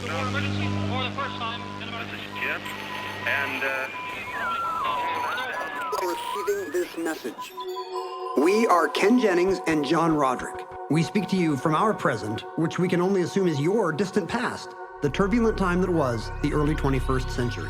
emergency for the first time in America. This is Jim, and Receiving this message. We are Ken Jennings and John Roderick. We speak to you from our present, which we can only assume is your distant past, the turbulent time that was the early 21st century.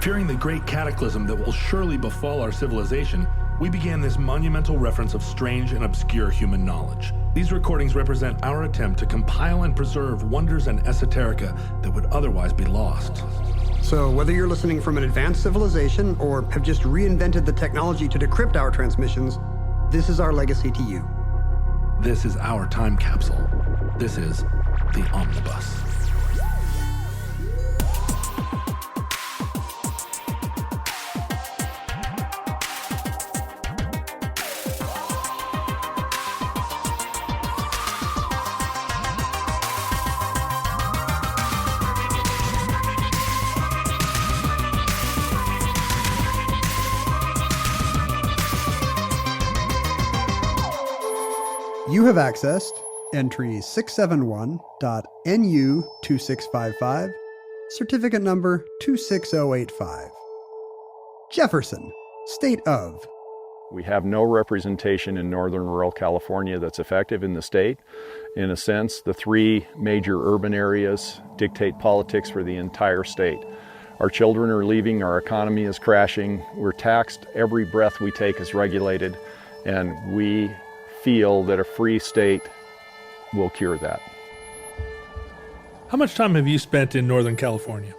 Fearing the great cataclysm that will surely befall our civilization, we began this monumental reference of strange and obscure human knowledge. These recordings represent our attempt to compile and preserve wonders and esoterica that would otherwise be lost. So whether you're listening from an advanced civilization or have just reinvented the technology to decrypt our transmissions, this is our legacy to you. This is our time capsule. This is the Omnibus. You have accessed entry 671.NU2655, certificate number 26085. Jefferson, state of. We have no representation in northern rural California that's effective in the state. In a sense, the three major urban areas dictate politics for the entire state. Our children are leaving, our economy is crashing, we're taxed, every breath we take is regulated, and we feel that a free state will cure that. How much time have you spent in Northern California?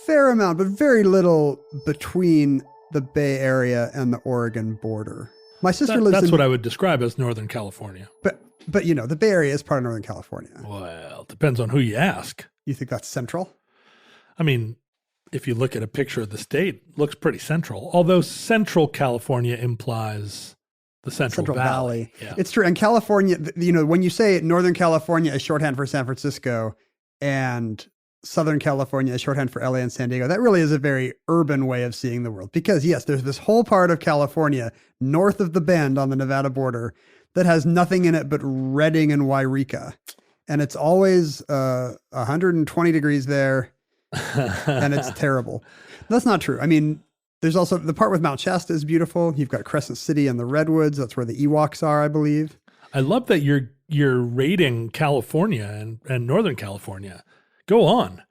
Fair amount, but very little between the Bay Area and the Oregon border. My sister lives That's in... what I would describe as Northern California. But you know, the Bay Area is part of Northern California. Well, depends on who you ask. You think that's central? I mean, if you look at a picture of the state, it looks pretty central. Although Central California implies the Central Valley. Yeah. It's true. And California, you know, when you say Northern California is shorthand for San Francisco and Southern California is shorthand for LA and San Diego, that really is a very urban way of seeing the world. Because yes, there's this whole part of California north of the Bend on the Nevada border that has nothing in it but Redding and Wairika. And it's always 120 degrees there. And it's terrible. That's not true. I mean, there's also the part with Mount Shasta is beautiful. You've got Crescent City and the Redwoods. That's where the Ewoks are, I believe. I love that you're rating California and Northern California. Go on.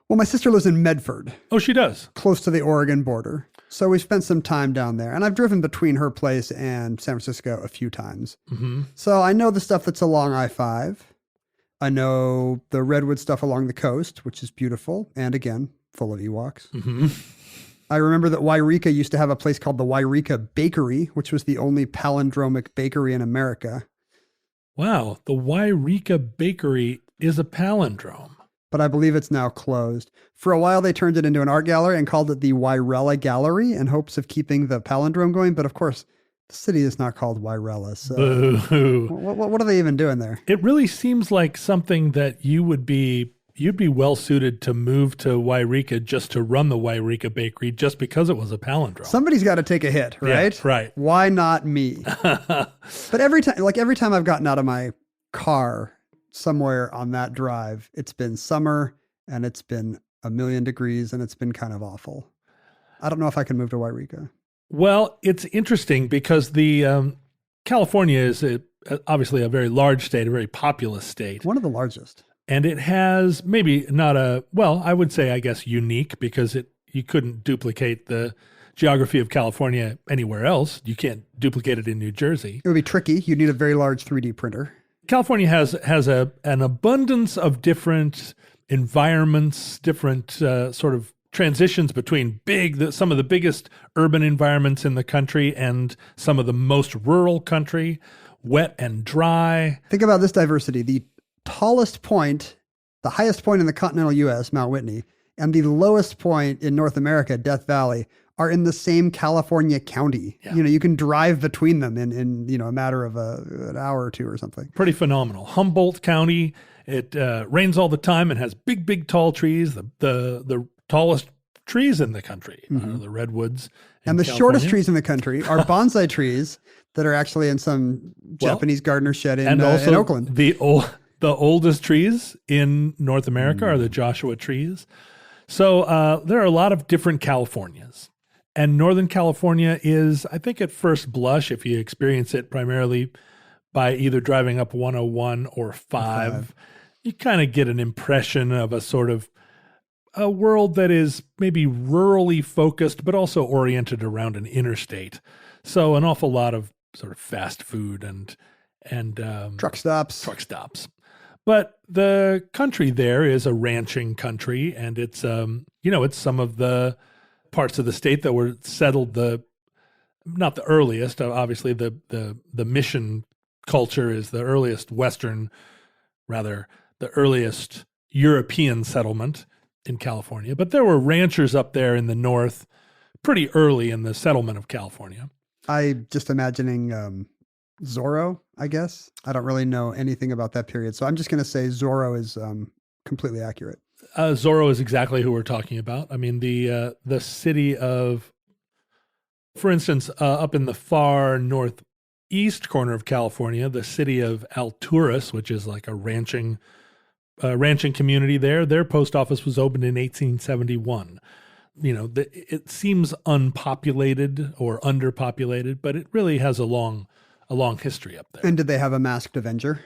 Well, my sister lives in Medford. Oh, she does? Close to the Oregon border. So we spent some time down there. And I've driven between her place and San Francisco a few times. Mm-hmm. So I know the stuff that's along I-5. I know the redwood stuff along the coast, which is beautiful. And again, full of Ewoks. Mm-hmm. I remember that Wairika used to have a place called the Wairika Bakery, which was the only palindromic bakery in America. Wow. The Wairika Bakery is a palindrome. But I believe it's now closed. For a while, they turned it into an art gallery and called it the Wairella Gallery in hopes of keeping the palindrome going. But of course, the city is not called Wairella. So boo. What are they even doing there? It really seems like something that you'd be well suited to move to Wairika just to run the Wairika Bakery just because it was a palindrome. Somebody's got to take a hit, right? Yeah, right. Why not me? But every time I've gotten out of my car somewhere on that drive, it's been summer and it's been 1,000,000 degrees and it's been kind of awful. I don't know if I can move to Wairika. Well, it's interesting because the California is obviously a very large state, a very populous state. One of the largest. And it has maybe not I would say, I guess, unique because you couldn't duplicate the geography of California anywhere else. You can't duplicate it in New Jersey. It would be tricky. You'd need a very large 3D printer. California has an abundance of different environments, different sort of transitions between some of the biggest urban environments in the country and some of the most rural country, wet and dry. Think about this diversity. The tallest point, the highest point in the continental U.S., Mount Whitney, and the lowest point in North America, Death Valley, are in the same California county. Yeah. You know, you can drive between them in a matter of an hour or two or something. Pretty phenomenal. Humboldt County, it rains all the time and has big, tall trees. The tallest trees in the country, the redwoods. And the shortest trees in the country are bonsai trees that are actually in some Japanese gardener shed in Oakland. The The oldest trees in North America are the Joshua trees. So there are a lot of different Californias. And Northern California is, I think at first blush, if you experience it primarily by either driving up 101 or 5, you kind of get an impression of a sort of a world that is maybe rurally focused, but also oriented around an interstate. So an awful lot of sort of fast food and truck stops. But the country there is a ranching country, and it's it's some of the parts of the state that were settled not the earliest. Obviously, the mission culture is the earliest Western, rather the earliest European settlement in California. But there were ranchers up there in the north pretty early in the settlement of California. I just imagining Zorro, I guess. I don't really know anything about that period. So I'm just going to say Zorro is completely accurate. Zorro is exactly who we're talking about. I mean, the city of, for instance, up in the far northeast corner of California, the city of Alturas, which is like a ranching community there, their post office was opened in 1871. It seems unpopulated or underpopulated, but it really has a long history up there. And did they have a masked Avenger?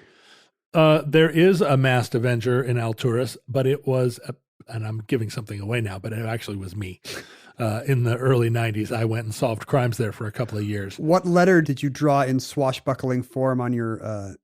There is a masked Avenger in Alturas, but it was, and I'm giving something away now, but it actually was me. In the early 90s, I went and solved crimes there for a couple of years. What letter did you draw in swashbuckling form on your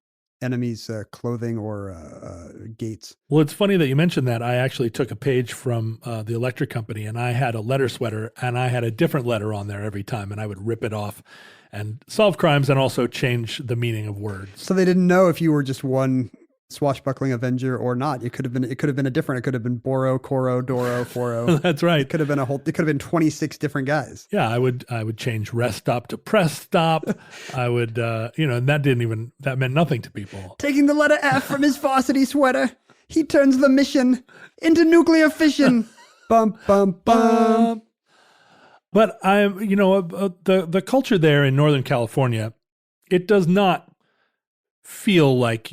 enemy's clothing or gates? Well, it's funny that you mentioned that. I actually took a page from the electric company, and I had a letter sweater, and I had a different letter on there every time, and I would rip it off and solve crimes and also change the meaning of words. So they didn't know if you were just one swashbuckling Avenger or not. It could have been a different. It could have been Boro, Coro, Doro, Foro. That's right. It could have been 26 different guys. Yeah, I would change rest stop to press stop. I would and that meant nothing to people. Taking the letter F from his varsity sweater, he turns the mission into nuclear fission. Bum bum bum. But the culture there in Northern California, it does not feel like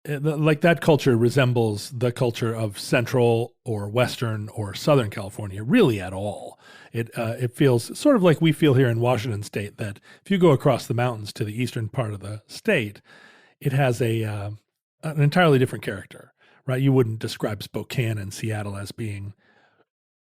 that culture resembles the culture of Central or Western or Southern California really at all. It feels sort of like we feel here in Washington State, that if you go across the mountains to the eastern part of the state, it has an entirely different character, right? You wouldn't describe Spokane and Seattle as being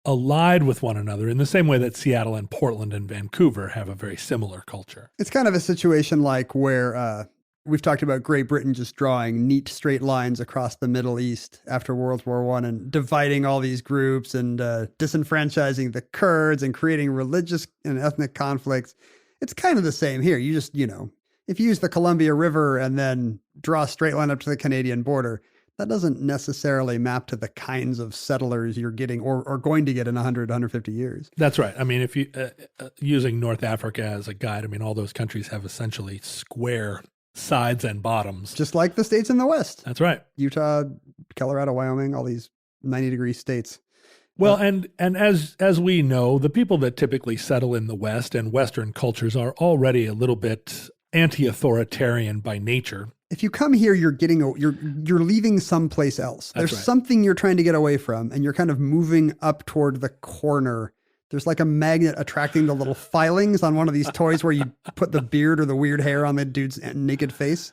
allied with one another in the same way that Seattle and Portland and Vancouver have a very similar culture. It's kind of a situation like where we've talked about Great Britain just drawing neat straight lines across the Middle East after World War I and dividing all these groups and disenfranchising the Kurds and creating religious and ethnic conflicts. It's kind of the same here. You just, if you use the Columbia River and then draw a straight line up to the Canadian border, that doesn't necessarily map to the kinds of settlers you're getting or going to get in 100, 150 years. That's right. I mean, if you using North Africa as a guide, I mean, all those countries have essentially square sides and bottoms. Just like the states in the West. That's right. Utah, Colorado, Wyoming, all these 90-degree states. Well, and as we know, the people that typically settle in the West and Western cultures are already a little bit anti-authoritarian by nature. If you come here, you're leaving someplace else. There's something you're trying to get away from, and you're kind of moving up toward the corner. There's like a magnet attracting the little filings on one of these toys where you put the beard or the weird hair on the dude's naked face.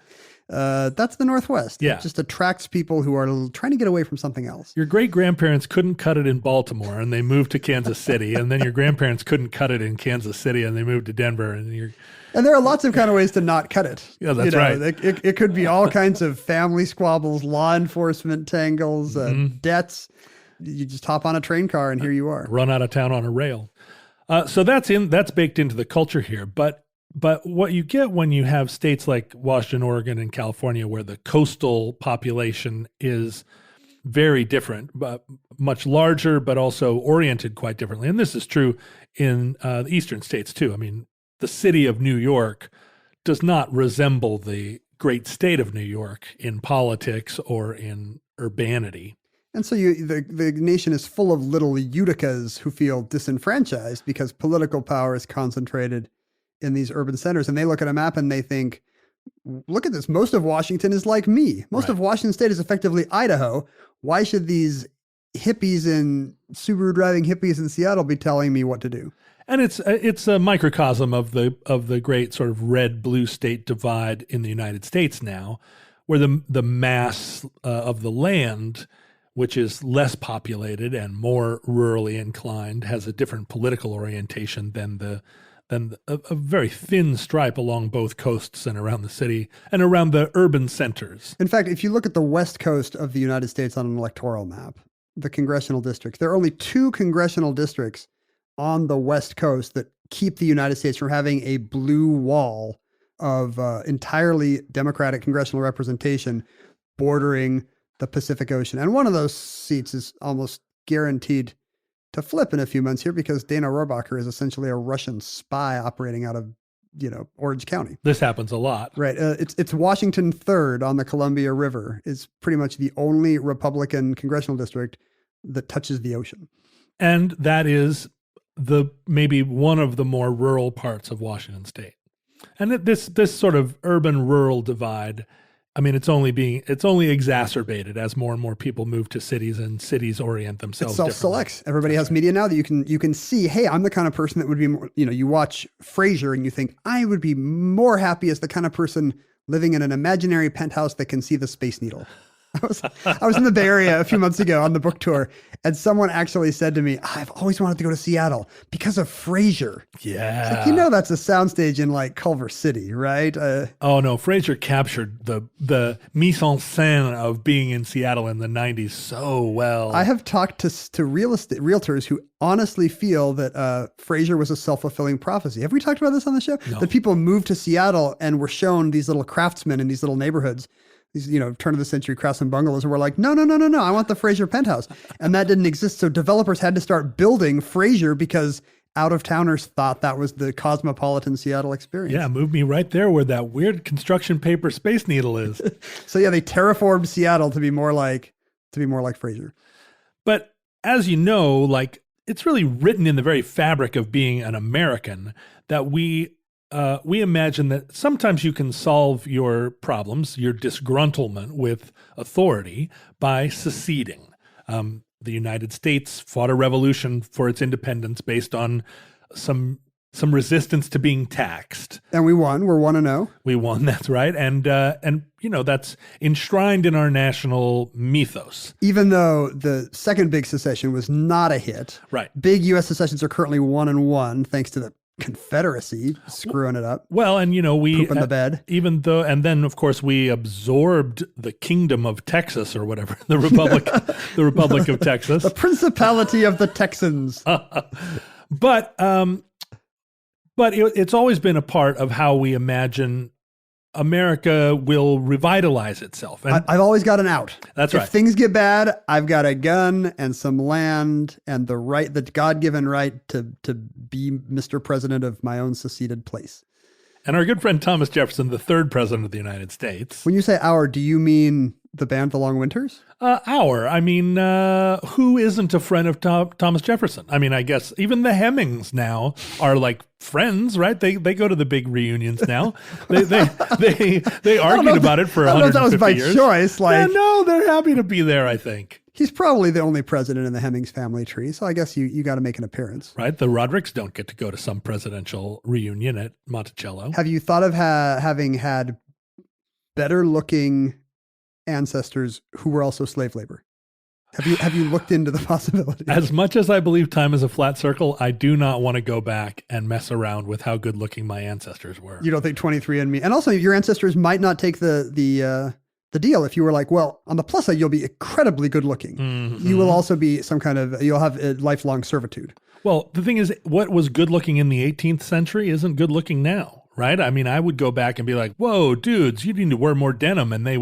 That's the Northwest. Yeah. It just attracts people who are trying to get away from something else. Your great-grandparents couldn't cut it in Baltimore, and they moved to Kansas City. And then your grandparents couldn't cut it in Kansas City, and they moved to Denver. And there are lots of kind of ways to not cut it. Yeah, that's right. It could be all kinds of family squabbles, law enforcement tangles, debts. You just hop on a train car and here you are. Run out of town on a rail. So that's baked into the culture here. But what you get when you have states like Washington, Oregon, and California, where the coastal population is very different, but much larger, but also oriented quite differently. And this is true in the eastern states too. I mean, the city of New York does not resemble the great state of New York in politics or in urbanity. And so the nation is full of little Uticas who feel disenfranchised because political power is concentrated in these urban centers. And they look at a map and they think, look at this. Most of Washington is like me. Most of Washington state is effectively Idaho. Why should these hippies and Subaru driving hippies in Seattle be telling me what to do? And it's a microcosm of the great sort of red-blue state divide in the United States now, where the mass of the land, which is less populated and more rurally inclined, has a different political orientation than a very thin stripe along both coasts and around the city and around the urban centers. In fact, if you look at the west coast of the United States on an electoral map, the congressional districts, there are only 2 congressional districts on the west coast that keep the United States from having a blue wall of entirely Democratic congressional representation bordering the Pacific Ocean. And one of those seats is almost guaranteed to flip in a few months here because Dana Rohrabacher is essentially a Russian spy operating out of, Orange County. This happens a lot. Right. It's Washington 3rd on the Columbia River is pretty much the only Republican congressional district that touches the ocean. And that is maybe one of the more rural parts of Washington state. And this sort of urban-rural divide, I mean, it's only exacerbated as more and more people move to cities and cities orient themselves. It self-selects. Everybody has media now that you can see, hey, I'm the kind of person that would be more, you watch Frasier and you think, I would be more happy as the kind of person living in an imaginary penthouse that can see the Space Needle. I was in the Bay Area a few months ago on the book tour, and someone actually said to me, I've always wanted to go to Seattle because of Frasier. Yeah. It's like, that's a soundstage in like Culver City, right? Oh no, Frasier captured the mise en scène of being in Seattle in the 90s so well. I have talked to real estate realtors who honestly feel that Frasier was a self-fulfilling prophecy. Have we talked about this on the show? No. That people moved to Seattle and were shown these little craftsmen in these little neighborhoods, these, turn of the century craftsman bungalows, and we're like, no, I want the Frasier penthouse. And that didn't exist. So developers had to start building Frasier because out-of-towners thought that was the cosmopolitan Seattle experience. Yeah, move me right there where that weird construction paper Space Needle is. So yeah, they terraformed Seattle to be more like Frasier. But as you know, like it's really written in the very fabric of being an American that we imagine that sometimes you can solve your problems, your disgruntlement with authority by seceding. The United States fought a revolution for its independence based on some resistance to being taxed. And we won. We're 1-0. We won, that's right. And that's enshrined in our national mythos. Even though the second big secession was not a hit. Right. Big U.S. secessions are currently 1-1 thanks to the Confederacy screwing it up. Well, and we poop in the bed. Even though, and then of course we absorbed the kingdom of Texas or whatever, the Republic of Texas, the Principality of the Texans. But it's always been a part of how we imagine America will revitalize itself. And I've always got an out. That's right. If things get bad, I've got a gun and some land and the God-given right to be Mr. President of my own seceded place. And our good friend Thomas Jefferson, the 3rd president of the United States. When you say our, do you mean the band The Long Winters? I mean, who isn't a friend of Thomas Jefferson? I mean, I guess even the Hemmings now are like friends, right? They go to the big reunions now. They argued about it for 150 years. I don't know if that was by choice. Yeah, no, they're happy to be there, I think. He's probably the only president in the Hemmings family tree, so I guess you got to make an appearance. Right? The Rodericks don't get to go to some presidential reunion at Monticello. Have you thought of having had better-looking ancestors who were also slave labor? Have you looked into the possibility? As much as I believe time is a flat circle, I do not want to go back and mess around with how good-looking my ancestors were. You don't think 23andMe, and also your ancestors might not take the deal if you were like, well, on the plus side, you'll be incredibly good looking. Mm-hmm. You will also be you'll have a lifelong servitude. Well, the thing is, what was good looking in the 18th century isn't good looking now, right? I mean, I would go back and be like, whoa, dudes, you need to wear more denim. And that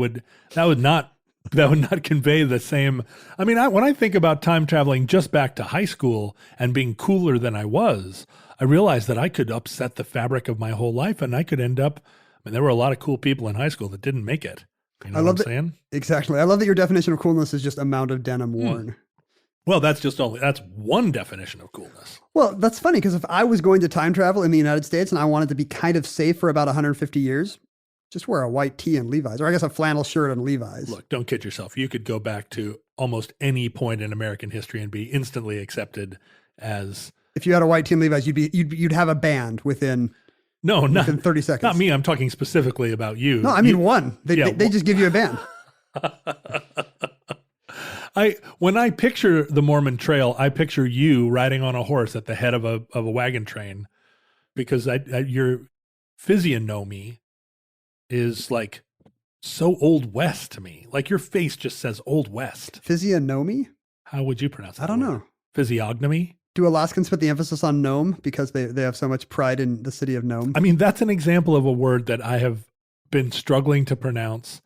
would not convey the same. I mean, when I think about time traveling just back to high school and being cooler than I was, I realized that I could upset the fabric of my whole life and I could end up, there were a lot of cool people in high school that didn't make it. You know what I'm saying? Exactly. I love that your definition of coolness is just amount of denim worn. Well, that's one definition of coolness. Well, that's funny because if I was going to time travel in the United States and I wanted to be kind of safe for about 150 years, Just wear a white tee and Levi's, or I guess a flannel shirt and Levi's. Look, don't kid yourself. You could go back to almost any point in American history and be instantly accepted as. If you had a white tee and Levi's, you'd have a band within 30 seconds. Not me. I'm talking specifically about you. No, I mean one. They just give you a band. When I picture the Mormon Trail, I picture you riding on a horse at the head of a wagon train, because your physiognomy is like so Old West to me. Like your face just says Old West. Physiognomy? How would you pronounce that? I don't know. Physiognomy? Do Alaskans put the emphasis on Nome because they have so much pride in the city of Nome? I mean, that's an example of a word that I have been struggling to pronounce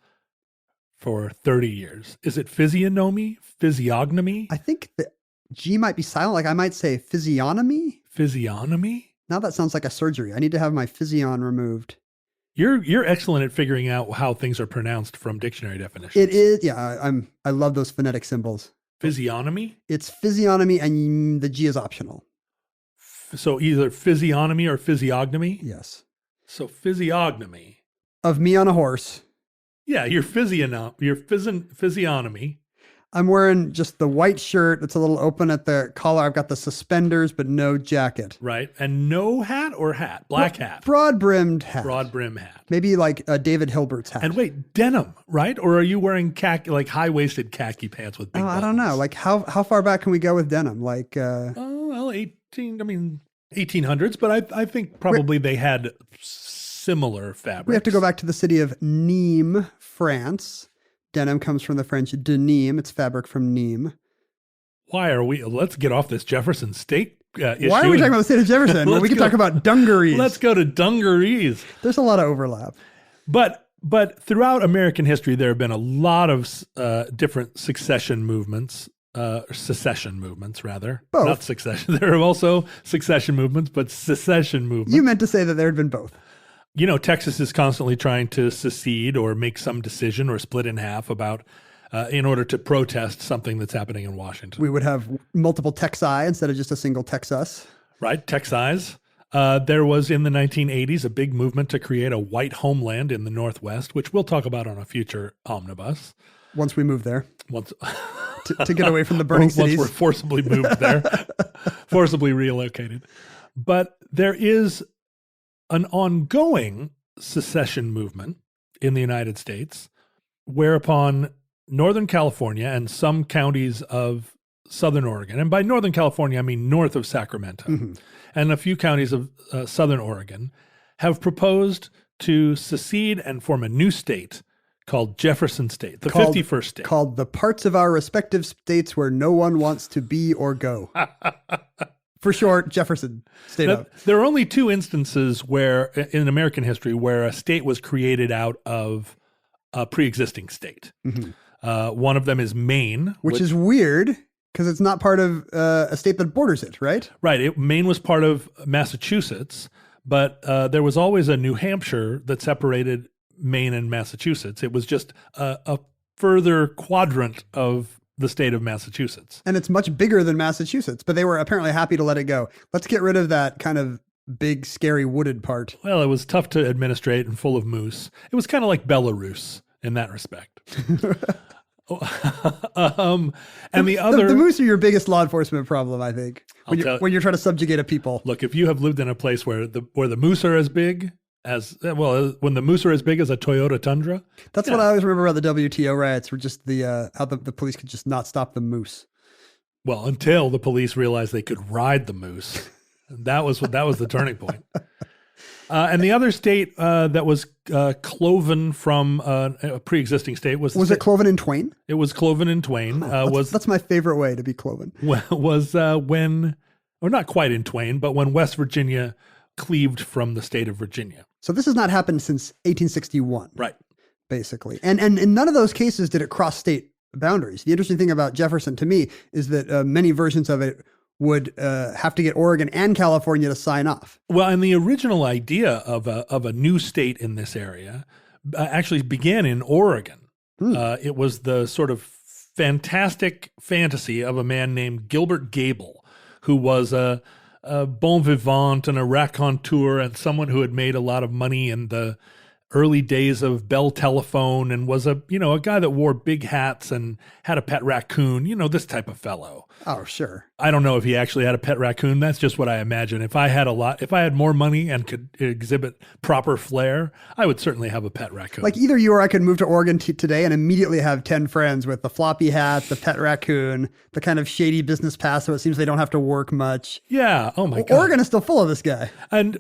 for 30 years. Is it physiognomy? Physiognomy? I think the G might be silent. Like I might say physiognomy. Physiognomy? Now that sounds like a surgery. I need to have my physion removed. You're excellent at figuring out how things are pronounced from dictionary definitions. It is, yeah. I love those phonetic symbols. Physiognomy? It's physiognomy, and the G is optional. So either physiognomy or physiognomy? Yes. So physiognomy. Of me on a horse. Yeah, your physiognomy. I'm wearing just the white shirt. It's a little open at the collar. I've got the suspenders, but no jacket. Right. And no hat or hat? Black hat. Broad-brimmed hat. Broad brim hat. Maybe like David Hilbert's hat. And wait, denim, right? Or are you wearing khaki, like high-waisted khaki pants with big buttons? I don't know. Like how far back can we go with denim? Like, well, 1800s, but I think probably they had similar fabrics. We have to go back to the city of Nîmes, France. Denim comes from the French denim. It's fabric from Nîmes. Let's get off this Jefferson State issue. Why are we talking about the state of Jefferson? Well, we can talk about dungarees. Let's go to dungarees. There's a lot of overlap. But throughout American history, there have been a lot of different secession movements, rather. Both. Not succession. There are also succession movements, but secession movements. You meant to say that there had been both. You know, Texas is constantly trying to secede or make some decision or split in half about in order to protest something that's happening in Washington. We would have multiple Texi instead of just a single Texas. Right, Texas. There was in the 1980s a big movement to create a white homeland in the Northwest, which we'll talk about on a future omnibus. Once we move there. Once to get away from the burning cities. Once we're forcibly moved there, forcibly relocated. But there is an ongoing secession movement in the United States, whereupon Northern California and some counties of Southern Oregon, and by Northern California, I mean north of Sacramento, and a few counties of Southern Oregon, have proposed to secede and form a new state called Jefferson State, the 51st state. Called the parts of our respective states where no one wants to be or go. For short, Jefferson State of. There are only two instances where, in American history, where a state was created out of a pre-existing state. One of them is Maine. Which is weird, because it's not part of a state that borders it, right? Right. Maine was part of Massachusetts, but there was always a New Hampshire that separated Maine and Massachusetts. It was just a further quadrant of the state of Massachusetts. And it's much bigger than Massachusetts, but they were apparently happy to let it go. Let's get rid of that kind of big, scary, wooded part. Well, it was tough to administrate and full of moose. It was kind of like Belarus in that respect. And the moose are your biggest law enforcement problem, I think, when you're trying to subjugate a people. Look, if you have lived in a place where the moose are as big as, well, when the moose are as big as a Toyota Tundra. That's what I always remember about the WTO riots, were just how the police could just not stop the moose. Well, until the police realized they could ride the moose. That was the turning point. And the other state that was cloven from a pre-existing state was it cloven in twain? It was cloven in twain. That's my favorite way to be cloven. Was when, or not quite in twain, but when West Virginia cleaved from the state of Virginia. So this has not happened since 1861. Right. Basically. And in none of those cases did it cross state boundaries. The interesting thing about Jefferson to me is that many versions of it would have to get Oregon and California to sign off. Well, and the original idea of a new state in this area actually began in Oregon. It was the sort of fantastic fantasy of a man named Gilbert Gable, who was a bon vivant and a raconteur and someone who had made a lot of money in the early days of Bell Telephone and was a guy that wore big hats and had a pet raccoon, this type of fellow. Oh, sure. I don't know if he actually had a pet raccoon. That's just what I imagine. If I had more money and could exhibit proper flair, I would certainly have a pet raccoon. Like either you or I could move to Oregon today and immediately have 10 friends with the floppy hat, the pet raccoon, the kind of shady business pass so it seems they don't have to work much. Yeah. Oh my God. Oregon is still full of this guy. And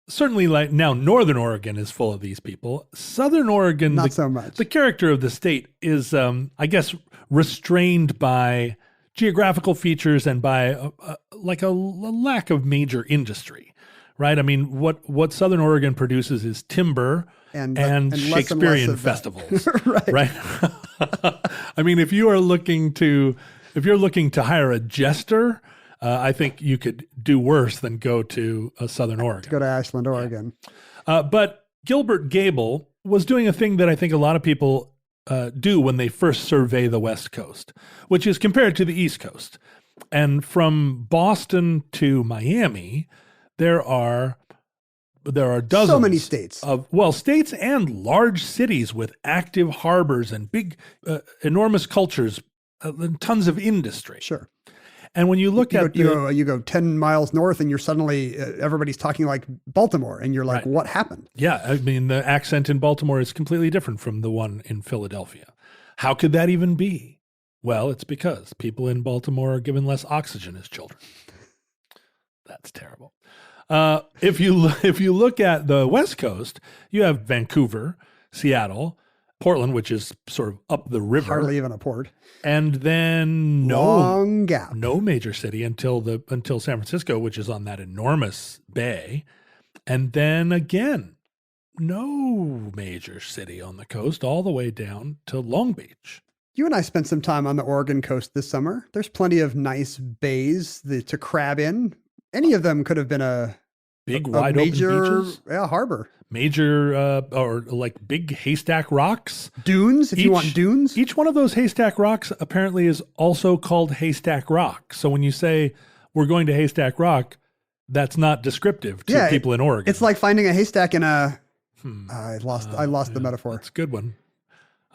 certainly like now Northern Oregon is full of these people. Southern Oregon, not so much. The character of the state is, I guess, restrained by geographical features and by a lack of major industry, right? I mean, what Southern Oregon produces is timber and Shakespearean festivals, right? I mean, if you're looking to hire a jester, I think you could do worse than go to Southern Oregon. Go to Ashland, Oregon. But Gilbert Gable was doing a thing that I think a lot of people do when they first survey the West Coast, which is compared to the East Coast. And from Boston to Miami, there are dozens. So many states. States and large cities with active harbors and big, enormous cultures, tons of industry. Sure. And when you look you go 10 miles north and you're suddenly, everybody's talking like Baltimore and you're like, What happened? Yeah. I mean, the accent in Baltimore is completely different from the one in Philadelphia. How could that even be? Well, it's because people in Baltimore are given less oxygen as children. That's terrible. If you look at the West Coast, you have Vancouver, Seattle, Portland, which is sort of up the river. Hardly even a port. And then long gap. No major city until San Francisco, which is on that enormous bay. And then again, no major city on the coast all the way down to Long Beach. You and I spent some time on the Oregon coast this summer. There's plenty of nice bays to crab in. Any of them could have been a wide major, open beaches. Yeah, harbor. Major or like big haystack rocks. Dunes, if you want dunes. Each one of those haystack rocks apparently is also called Haystack Rock. So when you say we're going to Haystack Rock, that's not descriptive to people in Oregon. It's like finding a haystack in a... I lost the metaphor. That's a good one.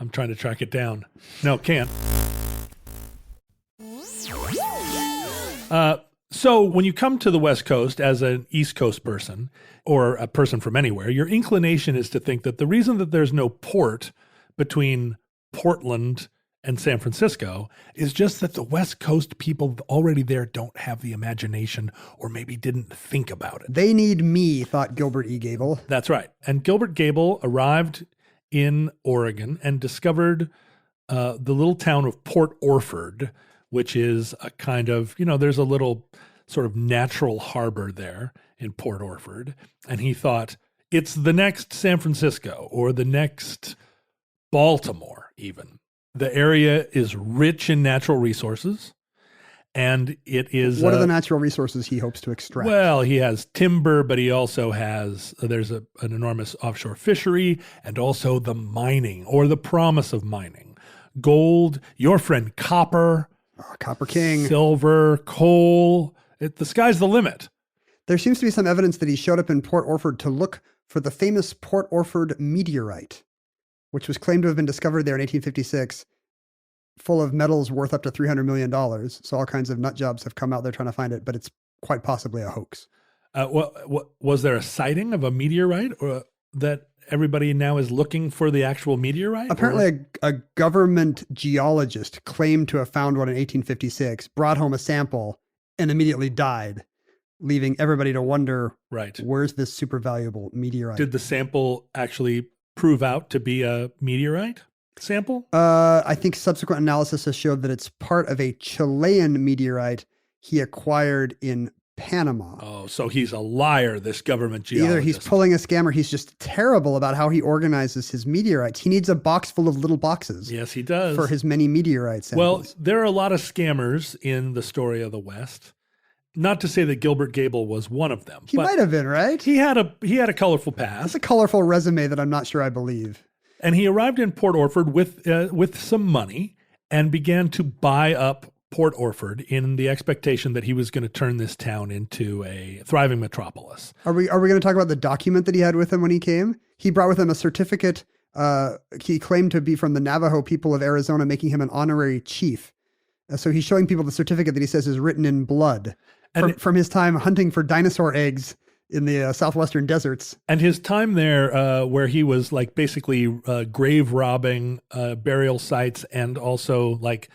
I'm trying to track it down. No, can't. So when you come to the West Coast as an East Coast person or a person from anywhere, your inclination is to think that the reason that there's no port between Portland and San Francisco is just that the West Coast people already there don't have the imagination or maybe didn't think about it. They need me, thought Gilbert E. Gable. That's right. And Gilbert Gable arrived in Oregon and discovered the little town of Port Orford, which is a kind of, there's a little sort of natural harbor there in Port Orford. And he thought, it's the next San Francisco or the next Baltimore even. The area is rich in natural resources. And it is... What are the natural resources he hopes to extract? Well, he has timber, but he also has... There's an enormous offshore fishery and also the mining or the promise of mining. Gold, your friend copper... Copper King. Silver, coal. The sky's the limit. There seems to be some evidence that he showed up in Port Orford to look for the famous Port Orford meteorite, which was claimed to have been discovered there in 1856, full of metals worth up to $300 million. So all kinds of nut jobs have come out there trying to find it, but it's quite possibly a hoax. What was there a sighting of a meteorite or that everybody now is looking for the actual meteorite? Apparently a government geologist claimed to have found one in 1856, brought home a sample, and immediately died, leaving everybody to wonder, where's this super valuable meteorite? Did the sample actually prove out to be a meteorite sample? I think subsequent analysis has showed that it's part of a Chilean meteorite he acquired in Panama. Oh, so he's a liar, this government geologist. Either he's pulling a scam or he's just terrible about how he organizes his meteorites. He needs a box full of little boxes. Yes, he does. For his many meteorite samples. Well, there are a lot of scammers in the story of the West. Not to say that Gilbert Gable was one of them. He might have been, right? He had a colorful past. That's a colorful resume that I'm not sure I believe. And he arrived in Port Orford with some money and began to buy up Port Orford in the expectation that he was going to turn this town into a thriving metropolis. Are we going to talk about the document that he had with him when he came? He brought with him a certificate. He claimed to be from the Navajo people of Arizona, making him an honorary chief. So he's showing people the certificate that he says is written in blood from his time hunting for dinosaur eggs in the southwestern deserts. And his time there, where he was like basically grave robbing burial sites and also like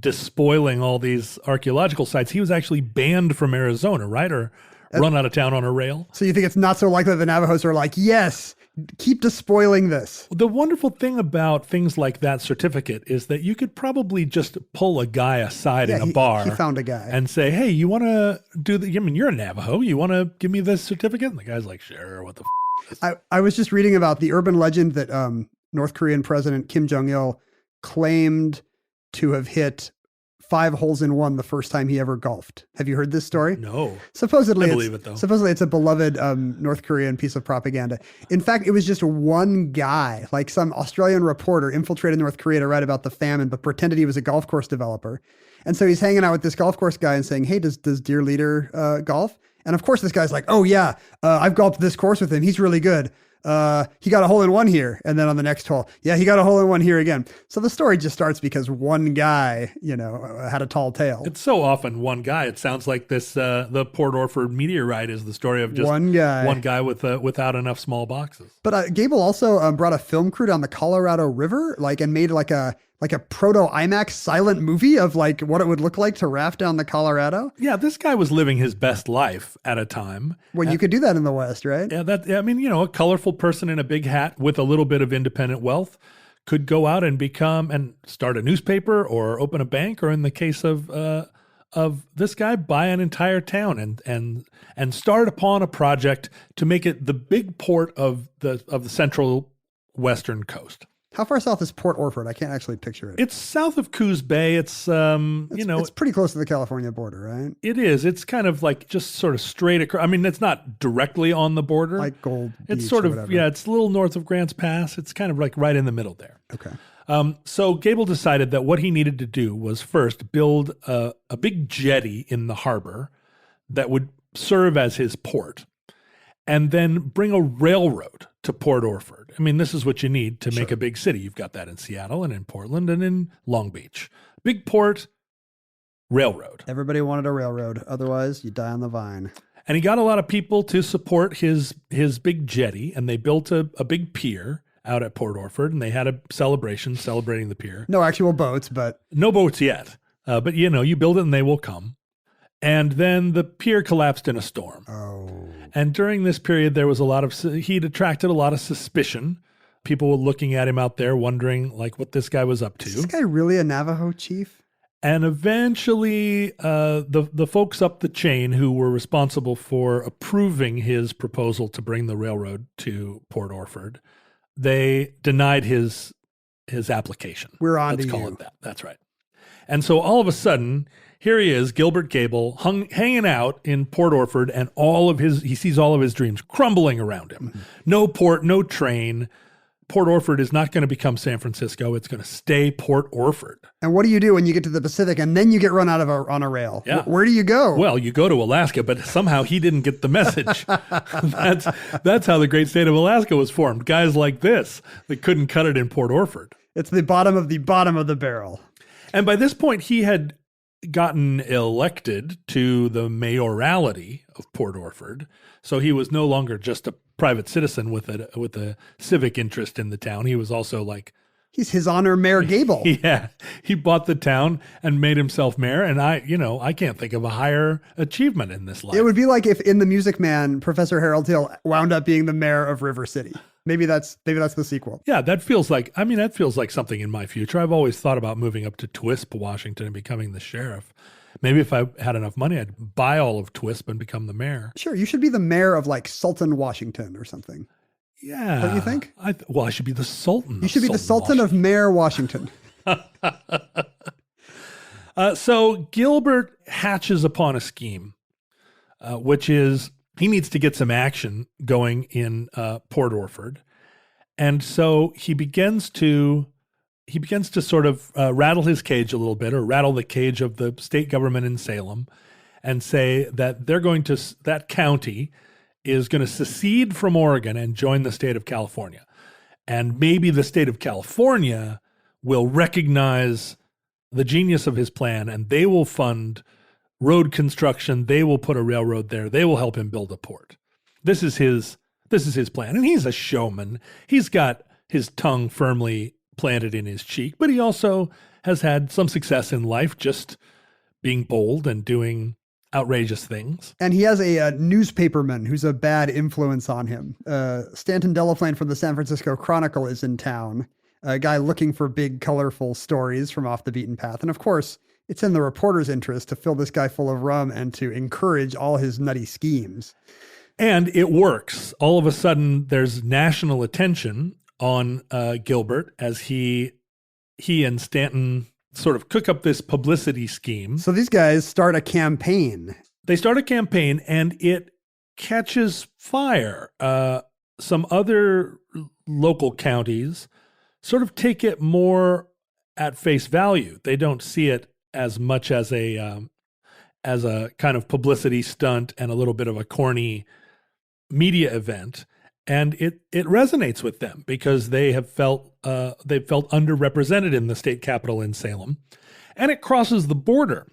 despoiling all these archaeological sites, he was actually banned from Arizona, right? Or run out of town on a rail. So you think it's not so likely the Navajos are like, yes, keep despoiling this. The wonderful thing about things like that certificate is that you could probably just pull a guy aside in a bar. He found a guy. And say, hey, you want to do the, I mean, you're a Navajo. You want to give me this certificate? And the guy's like, sure, what the f***? I was just reading about the urban legend that North Korean President Kim Jong-il claimed to have hit 5 holes in one the first time he ever golfed. Have you heard this story? No. Supposedly, I believe it, though. Supposedly it's a beloved North Korean piece of propaganda. In fact, it was just one guy, like some Australian reporter infiltrated North Korea to write about the famine, but pretended he was a golf course developer. And so he's hanging out with this golf course guy and saying, hey, does Dear Leader golf? And of course, this guy's like, oh yeah, I've golfed this course with him. He's really good. He got a hole in one here. And then on the next hole, yeah, he got a hole in one here again. So the story just starts because one guy, had a tall tale. It's so often one guy. It sounds like this, the Port Orford meteorite is the story of just one guy without enough small boxes. But Gable also brought a film crew down the Colorado River, and made like a proto IMAX silent movie of like what it would look like to raft down the Colorado. Yeah, this guy was living his best life at a time. Well, you could do that in the West, right? Yeah, a colorful person in a big hat with a little bit of independent wealth could go out and start a newspaper or open a bank, or in the case of this guy, buy an entire town and start upon a project to make it the big port of the central western coast. How far south is Port Orford? I can't actually picture it. It's south of Coos Bay. It's it's pretty close to the California border, right? It is. It's kind of like just sort of straight across. I mean, it's not directly on the border. Like Gold It's Beach sort or of, whatever. yeah, it's a little north of Grants Pass. It's kind of like right in the middle there. Okay. So Gable decided that what he needed to do was first build a big jetty in the harbor that would serve as his port, and then bring a railroad to Port Orford. I mean, this is what you need to make a big city. You've got that in Seattle and in Portland and in Long Beach. Big port, railroad. Everybody wanted a railroad. Otherwise, you die on the vine. And he got a lot of people to support his big jetty, and they built a big pier out at Port Orford, and they had a celebration celebrating the pier. No actual boats, but... No boats yet. But, you build it and they will come. And then the pier collapsed in a storm. Oh. And during this period, there was he'd attracted a lot of suspicion. People were looking at him out there wondering like what this guy was up to. Is this guy really a Navajo chief? And eventually the folks up the chain who were responsible for approving his proposal to bring the railroad to Port Orford, they denied his application. We're on to Let's call you. it that. That's right. And so all of a sudden, here he is, Gilbert Gable, hanging out in Port Orford, and he sees all of his dreams crumbling around him. Mm-hmm. No port, no train. Port Orford is not going to become San Francisco. It's going to stay Port Orford. And what do you do when you get to the Pacific and then you get run out of on a rail? Yeah. Where do you go? Well, you go to Alaska, but somehow he didn't get the message. That's how the great state of Alaska was formed. Guys like this that couldn't cut it in Port Orford. It's the bottom of the barrel. And by this point, he had gotten elected to the mayoralty of Port Orford. So he was no longer just a private citizen with a civic interest in the town. He was also like... He's His Honor Mayor Gable. Yeah. He bought the town and made himself mayor. And I can't think of a higher achievement in this life. It would be like if in The Music Man, Professor Harold Hill wound up being the mayor of River City. Maybe that's the sequel. Yeah, that feels like something in my future. I've always thought about moving up to Twisp, Washington, and becoming the sheriff. Maybe if I had enough money, I'd buy all of Twisp and become the mayor. Sure, you should be the mayor of like Sultan, Washington or something. Yeah. Don't you think? I should be the Sultan. You should be the Sultan of Mayor Washington. So Gilbert hatches upon a scheme, which is he needs to get some action going in Port Orford. And so he begins to he begins to sort of rattle his cage a little bit, or rattle the cage of the state government in Salem, and say that that county is going to secede from Oregon and join the state of California. And maybe the state of California will recognize the genius of his plan, and they will fund road construction. They will put a railroad there. They will help him build a port. This is his plan. And he's a showman. He's got his tongue firmly planted in his cheek, but he also has had some success in life just being bold and doing outrageous things. And he has a newspaperman who's a bad influence on him. Stanton Delaplane from the San Francisco Chronicle is in town, a guy looking for big, colorful stories from off the beaten path. And of course, it's in the reporter's interest to fill this guy full of rum and to encourage all his nutty schemes. And it works. All of a sudden, there's national attention on Gilbert as he and Stanton sort of cook up this publicity scheme. So these guys start a campaign. They start a campaign, and it catches fire. Some other local counties sort of take it more at face value. They don't see it as much as a kind of publicity stunt and a little bit of a corny media event. And it resonates with them because they've felt underrepresented in the state capitol in Salem, and it crosses the border.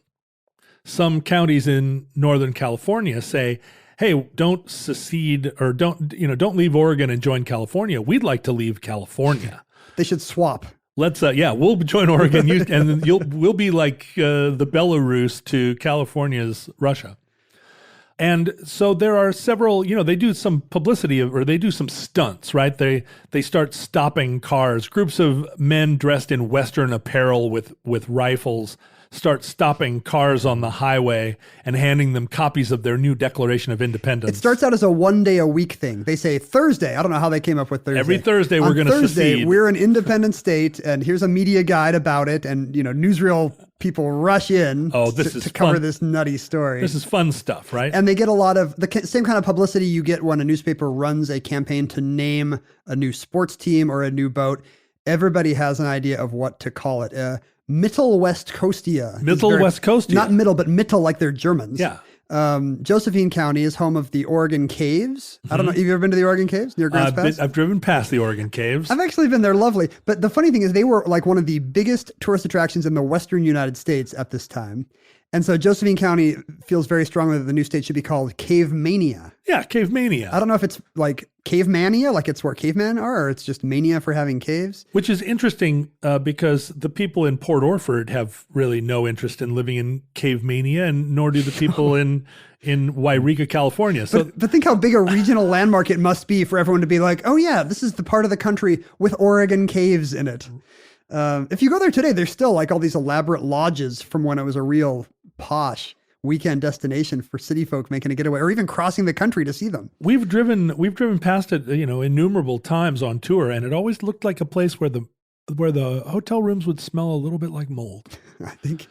Some counties in Northern California say, "Hey, don't secede or don't leave Oregon and join California. We'd like to leave California. They should swap. Let's we'll join Oregon, and we'll be like the Belarus to California's Russia." And so there are several, they do some publicity or they do some stunts, right? They start stopping cars. Groups of men dressed in Western apparel with rifles start stopping cars on the highway and handing them copies of their new Declaration of Independence. It starts out as a 1 day a week thing. They say Thursday. I don't know how they came up with Thursday. Every Thursday we're going to secede. We're an independent state, and here's a media guide about it. And, newsreel people rush in to cover this nutty story. This is fun stuff, right? And they get a lot of the same kind of publicity you get when a newspaper runs a campaign to name a new sports team or a new boat. Everybody has an idea of what to call it. Mittel West Coastia. Mittel West Coastia. Not middle, but Mittel like they're Germans. Yeah. Josephine County is home of the Oregon Caves. I don't know. Have you ever been to the Oregon Caves near Grants Pass? I've driven past the Oregon Caves. I've actually been there. Lovely. But the funny thing is they were like one of the biggest tourist attractions in the Western United States at this time. And so Josephine County feels very strongly that the new state should be called Cave Mania. Yeah, Cave Mania. I don't know if it's like Cave Mania, like it's where cavemen are, or it's just mania for having caves. Which is interesting because the people in Port Orford have really no interest in living in Cave Mania, and nor do the people in Wairika, California. So, but think how big a regional landmark it must be for everyone to be like, oh yeah, this is the part of the country with Oregon caves in it. If you go there today, there's still like all these elaborate lodges from when it was a real posh weekend destination for city folk making a getaway or even crossing the country to see them. We've driven past it, innumerable times on tour, and it always looked like a place where the hotel rooms would smell a little bit like mold. I think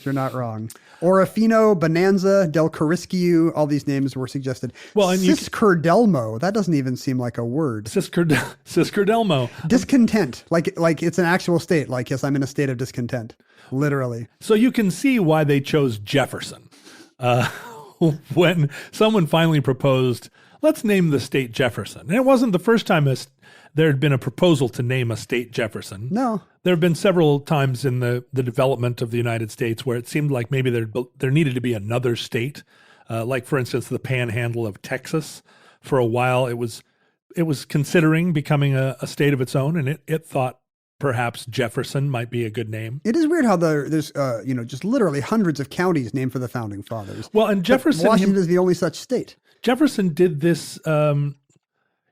you're not wrong. Orofino, Bonanza, Del Corisquiu, all these names were suggested. Well, and Ciscordelmo, that doesn't even seem like a word. Ciscordelmo. Discontent, like it's an actual state. Like, yes, I'm in a state of discontent, literally. So you can see why they chose Jefferson. When someone finally proposed, let's name the state Jefferson. And it wasn't the first time there had been a proposal to name a state Jefferson. No. There have been several times in the development of the United States where it seemed like maybe there needed to be another state. Like, for instance, the panhandle of Texas. For a while, it was considering becoming a state of its own, and it thought perhaps Jefferson might be a good name. It is weird how there's just literally hundreds of counties named for the founding fathers. Well, and Jefferson, Washington is the only such state. Jefferson did this.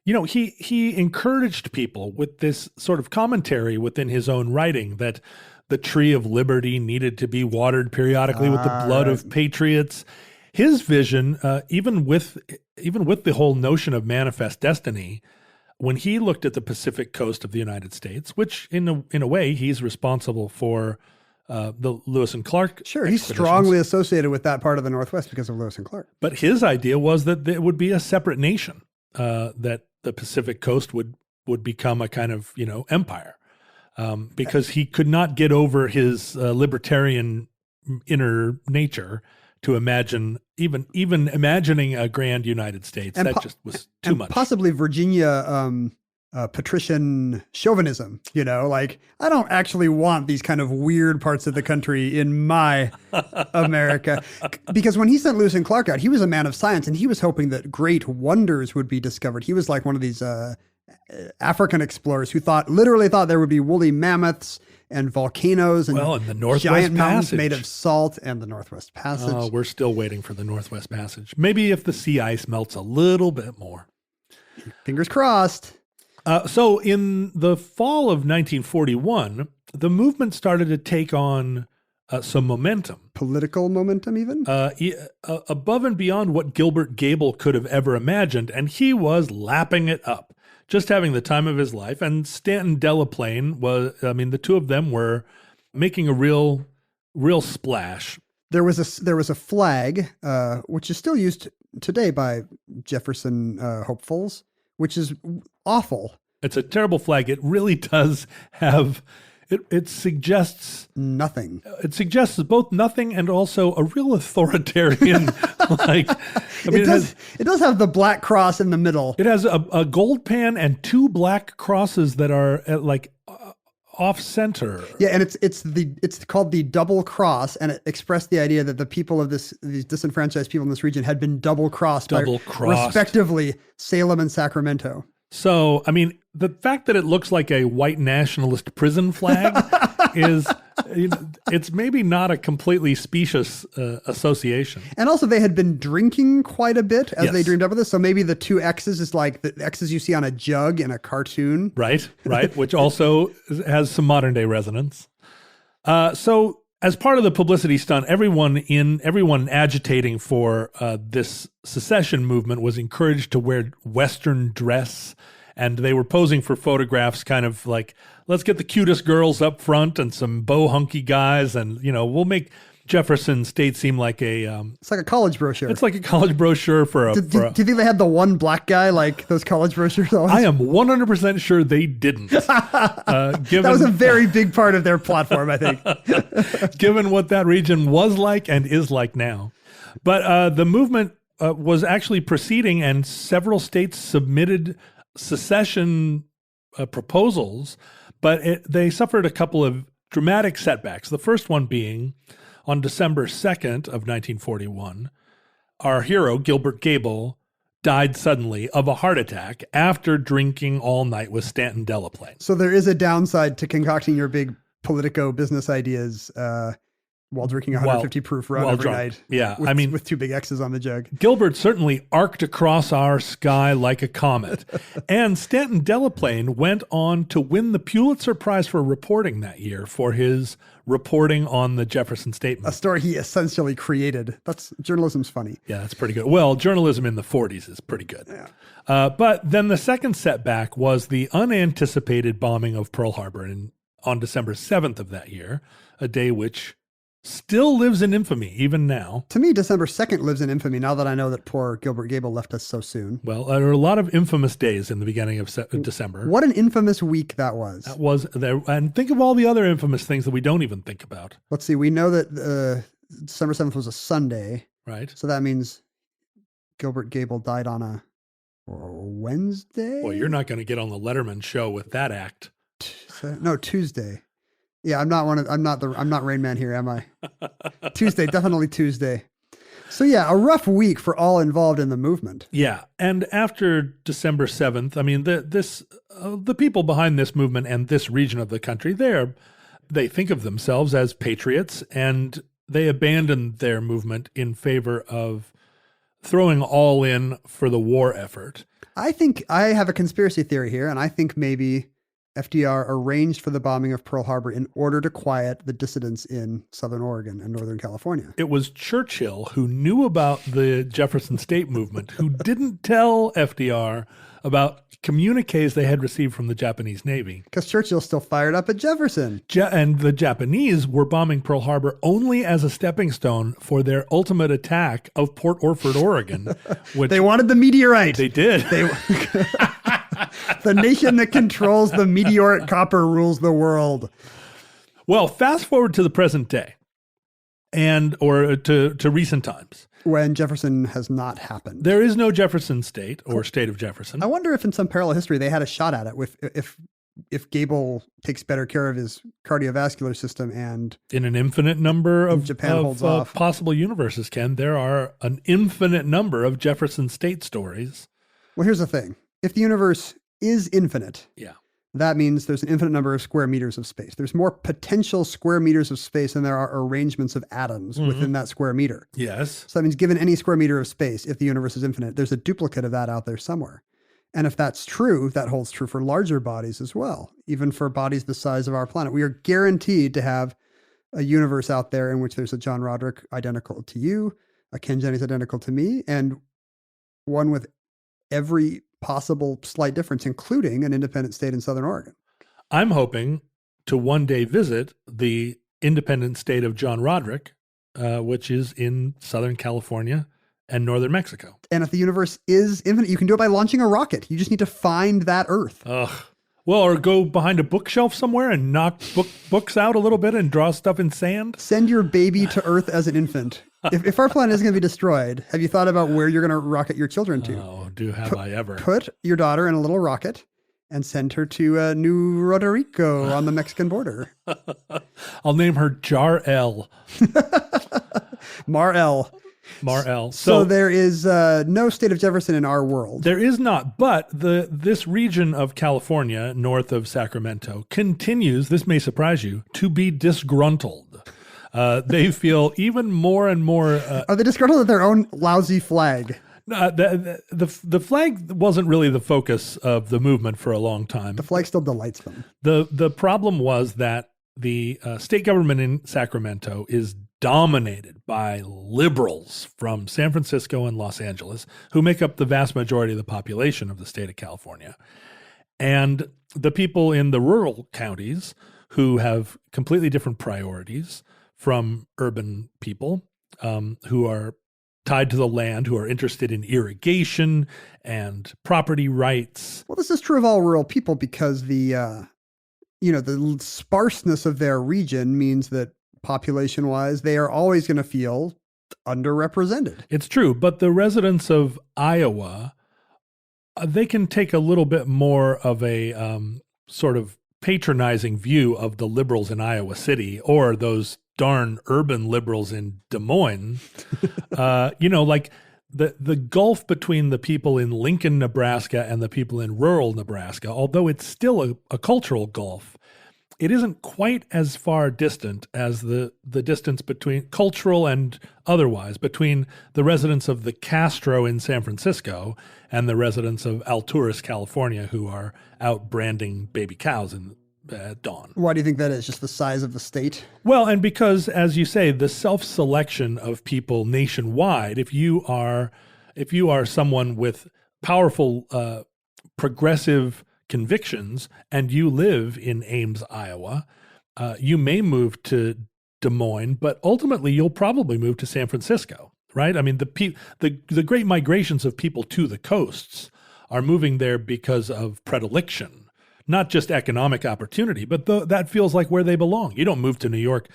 He encouraged people with this sort of commentary within his own writing that the tree of liberty needed to be watered periodically with the blood of patriots. His vision, even with the whole notion of manifest destiny, when he looked at the Pacific coast of the United States, which in a way he's responsible for the Lewis and Clark. Sure, he's strongly associated with that part of the Northwest because of Lewis and Clark. But his idea was that it would be a separate nation, that the Pacific coast would become a kind of empire. because he could not get over his libertarian inner nature to imagine even imagining a grand United States. And that just was too much. Possibly Virginia patrician chauvinism, like I don't actually want these kind of weird parts of the country in my America. Because when he sent Lewis and Clark out, he was a man of science and he was hoping that great wonders would be discovered. He was like one of these African explorers who literally thought there would be woolly mammoths and volcanoes and the Northwest giant mountains Passage made of salt and the Northwest Passage. Oh, we're still waiting for the Northwest Passage. Maybe if the sea ice melts a little bit more. Fingers crossed. So in the fall of 1941, the movement started to take on some momentum. Political momentum even? Above and beyond what Gilbert Gable could have ever imagined. And he was lapping it up, just having the time of his life. And Stanton Delaplane the two of them were making a real splash. There was a flag, which is still used today by Jefferson hopefuls, which is awful. It's a terrible flag. It really does have, it suggests nothing. It suggests both nothing and also a real authoritarian, it does have the black cross in the middle. It has a gold pan and two black crosses that are off center. Yeah, and it's called the double cross, and it expressed the idea that the people of these disenfranchised people in this region had been double crossed by respectively Salem and Sacramento. So, the fact that it looks like a white nationalist prison flag is, it's maybe not a completely specious association. And also they had been drinking quite a bit as they dreamed up of this. So maybe the two X's is like the X's you see on a jug in a cartoon. Right, which also has some modern day resonance. So as part of the publicity stunt, everyone agitating for this secession movement was encouraged to wear Western dress, and they were posing for photographs, kind of like, let's get the cutest girls up front and some bow-hunky guys, and we'll make Jefferson State seem like it's like a college brochure. It's like a college brochure for a. Do you think they had the one black guy like those college brochures always? I am 100% sure they didn't. That was a very big part of their platform, I think. Given what that region was like and is like now. But the movement was actually proceeding, and several states submitted secession proposals, but they suffered a couple of dramatic setbacks. The first one being on December 2nd of 1941, our hero, Gilbert Gable, died suddenly of a heart attack after drinking all night with Stanton Delaplane. So there is a downside to concocting your big politico business ideas while drinking 150 proof rum every night. Yeah, with two big X's on the jug. Gilbert certainly arced across our sky like a comet. And Stanton Delaplane went on to win the Pulitzer Prize for reporting that year for his reporting on the Jefferson State movement. A story he essentially created. Journalism's funny. Yeah, that's pretty good. Well, journalism in the 40s is pretty good. Yeah. But then the second setback was the unanticipated bombing of Pearl Harbor on December 7th of that year, a day which still lives in infamy, even now. To me, December 2nd lives in infamy, now that I know that poor Gilbert Gable left us so soon. Well, there are a lot of infamous days in the beginning of December. What an infamous week that was. That was there. And think of all the other infamous things that we don't even think about. Let's see. We know that December 7th was a Sunday. Right. So that means Gilbert Gable died on a Wednesday? Boy, you're not going to get on the Letterman show with that act. No, Tuesday. Yeah, I'm not Rain Man here, am I? Tuesday, definitely Tuesday. So yeah, a rough week for all involved in the movement. Yeah, and after December 7th, the people behind this movement and this region of the country, they think of themselves as patriots, and they abandoned their movement in favor of throwing all in for the war effort. I think I have a conspiracy theory here, and I think maybe FDR arranged for the bombing of Pearl Harbor in order to quiet the dissidents in Southern Oregon and Northern California. It was Churchill who knew about the Jefferson State movement, who didn't tell FDR about communiques they had received from the Japanese Navy. Because Churchill still fired up at Jefferson. And the Japanese were bombing Pearl Harbor only as a stepping stone for their ultimate attack of Port Orford, Oregon. Which they wanted the meteorite. They did. The nation that controls the meteorite copper rules the world. Well, fast forward to the present day or to recent times. When Jefferson has not happened. There is no Jefferson state or state of Jefferson. I wonder if in some parallel history they had a shot at it with if Gable takes better care of his cardiovascular system and in an infinite number of Japan holds off. Possible universes, Ken, there are an infinite number of Jefferson state stories. Well, here's the thing. If the universe is infinite, yeah, that means there's an infinite number of square meters of space. There's more potential square meters of space than there are arrangements of atoms within that square meter. Yes. So that means given any square meter of space, if the universe is infinite, there's a duplicate of that out there somewhere. And if that's true, that holds true for larger bodies as well, even for bodies the size of our planet. We are guaranteed to have a universe out there in which there's a John Roderick identical to you, a Ken Jennings identical to me, and one with every possible slight difference, including an independent state in Southern Oregon. I'm hoping to one day visit the independent state of John Roderick, which is in Southern California and Northern Mexico. And if the universe is infinite, you can do it by launching a rocket. You just need to find that Earth. Ugh. Well, or go behind a bookshelf somewhere and knock books out a little bit and draw stuff in sand. Send your baby to Earth as an infant. If our planet is going to be destroyed, have you thought about where you're going to rocket your children to? Oh, have I ever. Put your daughter in a little rocket and send her to New Roderico on the Mexican border. I'll name her Jar-El. Mar-El. Mar-El. So there is no state of Jefferson in our world. There is not, but this region of California, north of Sacramento, continues, this may surprise you, to be disgruntled. They feel even more and more... Are they disgruntled at their own lousy flag? The flag wasn't really the focus of the movement for a long time. The flag still delights them. The problem was that the state government in Sacramento is dominated by liberals from San Francisco and Los Angeles, who make up the vast majority of the population of the state of California. And the people in the rural counties who have completely different priorities from urban people, who are tied to the land, who are interested in irrigation and property rights. Well, this is true of all rural people because the sparseness of their region means that population-wise, they are always going to feel underrepresented. It's true, but the residents of Iowa, they can take a little bit more of a sort of patronizing view of the liberals in Iowa City or those darn urban liberals in Des Moines. Like the gulf between the people in Lincoln, Nebraska and the people in rural Nebraska, although it's still a cultural gulf, it isn't quite as far distant as the distance between cultural and otherwise between the residents of the Castro in San Francisco and the residents of Alturas, California, who are out branding baby cows at dawn. Why do you think that is? Just the size of the state? Well, and because, as you say, the self-selection of people nationwide, if you are someone with powerful progressive convictions and you live in Ames, Iowa, you may move to Des Moines, but ultimately you'll probably move to San Francisco, right? I mean, the great migrations of people to the coasts are moving there because of predilection, not just economic opportunity, but that feels like where they belong. You don't move to New York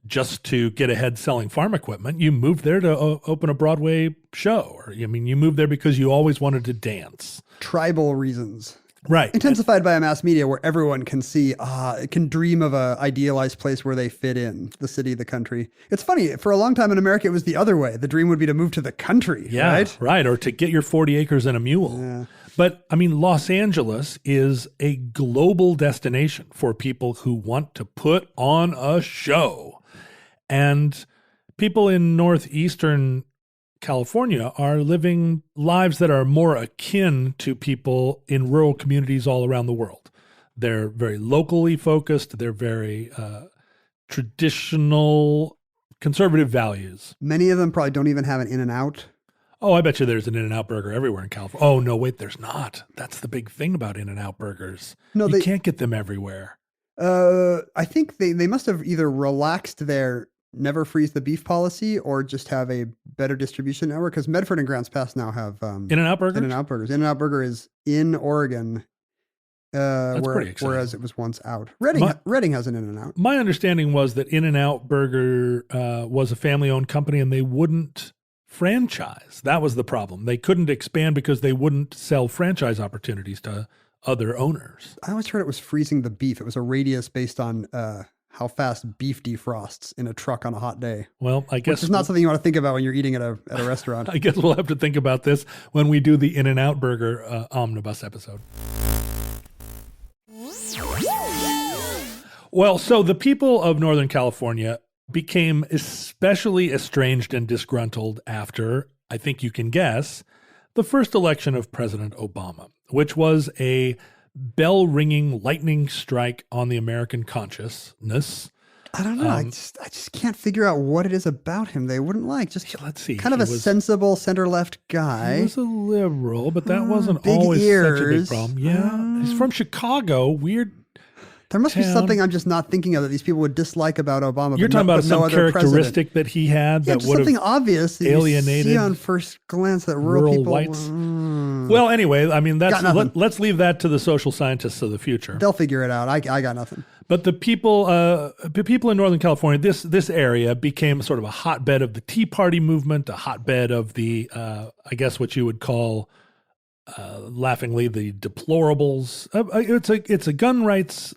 just to get ahead selling farm equipment. You moved there to open a Broadway show. Or, you move there because you always wanted to dance. Tribal reasons. Right. Intensified by a mass media where everyone can see, can dream of a idealized place where they fit in, the city, the country. It's funny, for a long time in America, it was the other way. The dream would be to move to the country, right? Or to get your 40 acres and a mule. Yeah. But, Los Angeles is a global destination for people who want to put on a show. And people in northeastern California are living lives that are more akin to people in rural communities all around the world. They're very locally focused. They're very traditional, conservative values. Many of them probably don't even have an In-N-Out. Oh, I bet you there's an In-N-Out burger everywhere in California. Oh, no, wait, there's not. That's the big thing about In-N-Out burgers. No, you can't get them everywhere. I think they must have either relaxed their never freeze the beef policy or just have a better distribution network? Because Medford and Grants Pass now have In-N-Out burgers? In-N-Out burgers. In-N-Out burger is in Oregon, pretty exciting. whereas it was once out. Reading has an In-N-Out. My understanding was that In-N-Out Burger was a family-owned company and they wouldn't franchise. That was the problem. They couldn't expand because they wouldn't sell franchise opportunities to other owners. I always heard it was freezing the beef. It was a radius based on how fast beef defrosts in a truck on a hot day. Well, I guess it's not something you want to think about when you're eating at a restaurant. I guess we'll have to think about this when we do the In-N-Out Burger omnibus episode. Well, so the people of Northern California became especially estranged and disgruntled after, I think you can guess, the first election of President Obama, which was a bell-ringing lightning strike on the American consciousness. I don't know. I just can't figure out what it is about him they wouldn't like. Just let's see. Kind of a sensible center-left guy. He was a liberal, but that wasn't big always ears. such a big problem. Yeah, he's from Chicago. Weird. There must be something I'm just not thinking of that these people would dislike about Obama. You're talking about some characteristic that he had that would have something obvious that alienated you see on first glance that rural people. Whites. Well, anyway, I mean, let's leave that to the social scientists of the future. They'll figure it out. I got nothing. But the people in Northern California, this area became sort of a hotbed of the Tea Party movement, a hotbed of the, I guess what you would call, laughingly, the deplorables. It's a gun rights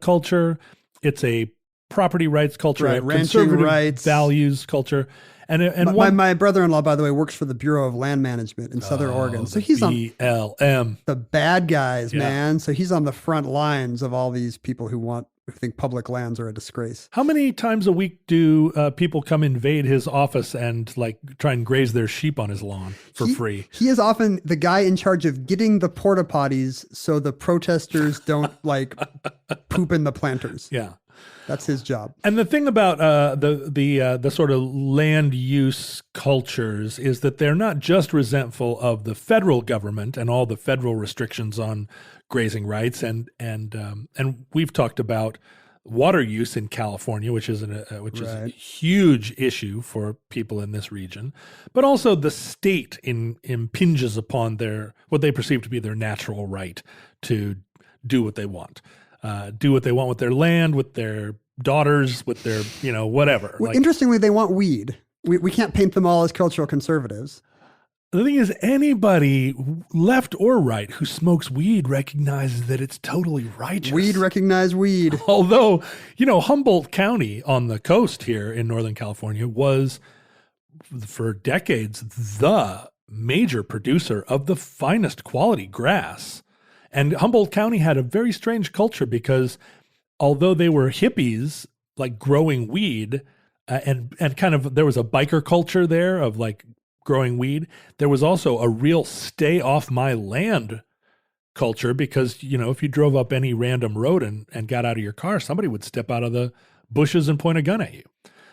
culture. It's a property rights culture. Right, a ranching conservative rights. Values culture. And my brother-in-law, by the way, works for the Bureau of Land Management in Southern Oregon. So he's on BLM. The bad guys, man. So he's on the front lines of all these people who think public lands are a disgrace. How many times a week do people come invade his office and like try and graze their sheep on his lawn for free? He is often the guy in charge of getting the porta potties so the protesters don't like poop in the planters. Yeah. That's his job. And the thing about the sort of land use cultures is that they're not just resentful of the federal government and all the federal restrictions on grazing rights, and we've talked about water use in California, which is a huge issue for people in this region, but also the state impinges upon what they perceive to be their natural right to do what they want. Do what they want with their land, with their daughters, with their, whatever. Well, interestingly, they want weed. We can't paint them all as cultural conservatives. The thing is, anybody, left or right, who smokes weed recognizes that it's totally righteous. Weed recognize weed. Although, Humboldt County on the coast here in Northern California was, for decades, the major producer of the finest quality grass. And Humboldt County had a very strange culture because although they were hippies, like growing weed, and kind of there was a biker culture there of like growing weed, there was also a real stay off my land culture because, if you drove up any random road and got out of your car, somebody would step out of the bushes and point a gun at you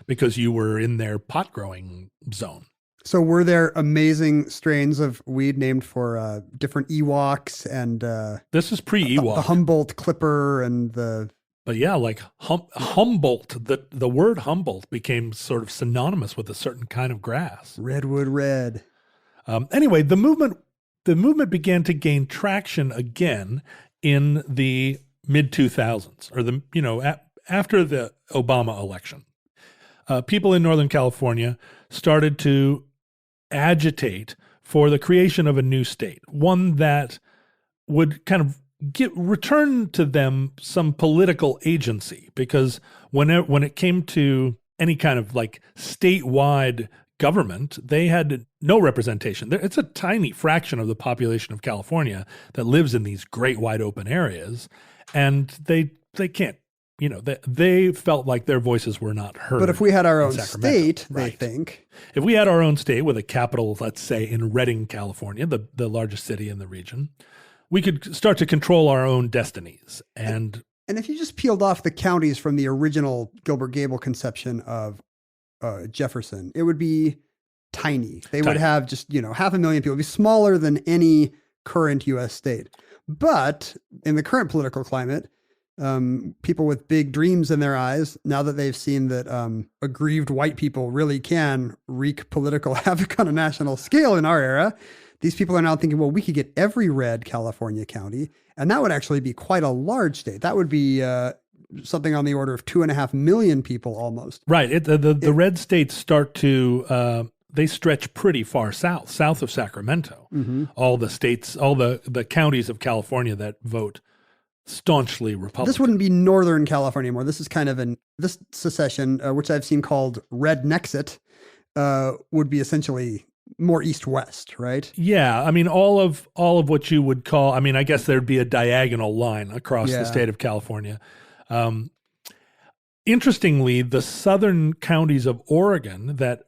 because you were in their pot growing zone. So were there amazing strains of weed named for different Ewoks and this is pre-Ewok. The Humboldt Clipper and the... But yeah, like Humboldt, the word Humboldt became sort of synonymous with a certain kind of grass. Redwood red. Anyway, the movement began to gain traction again in the mid-2000s, or after the Obama election. People in Northern California started to agitate for the creation of a new state, one that would kind of return to them some political agency, because when it came to any kind of like statewide government, they had no representation. It's a tiny fraction of the population of California that lives in these great wide open areas, and they can't. They felt like their voices were not heard. But if we had our own Sacramento, state, they think. If we had our own state with a capital, let's say in Redding, California, the largest city in the region, we could start to control our own destinies. And if you just peeled off the counties from the original Gilbert Gable conception of Jefferson, it would be tiny. They would have just, 500,000 people. It would be smaller than any current U.S. state. But in the current political climate, people with big dreams in their eyes, now that they've seen that aggrieved white people really can wreak political havoc on a national scale in our era, these people are now thinking, well, we could get every red California county, and that would actually be quite a large state. That would be something on the order of 2.5 million people almost. Right. The red states start to, they stretch pretty far south of Sacramento. Mm-hmm. All the states, all the counties of California that vote staunchly Republican. This wouldn't be Northern California anymore. This is kind of this secession, which I've seen called Red Nexit, would be essentially more east-west, right? Yeah. I mean, all of what you would call, I mean, I guess there'd be a diagonal line across the state of California. Interestingly, the southern counties of Oregon that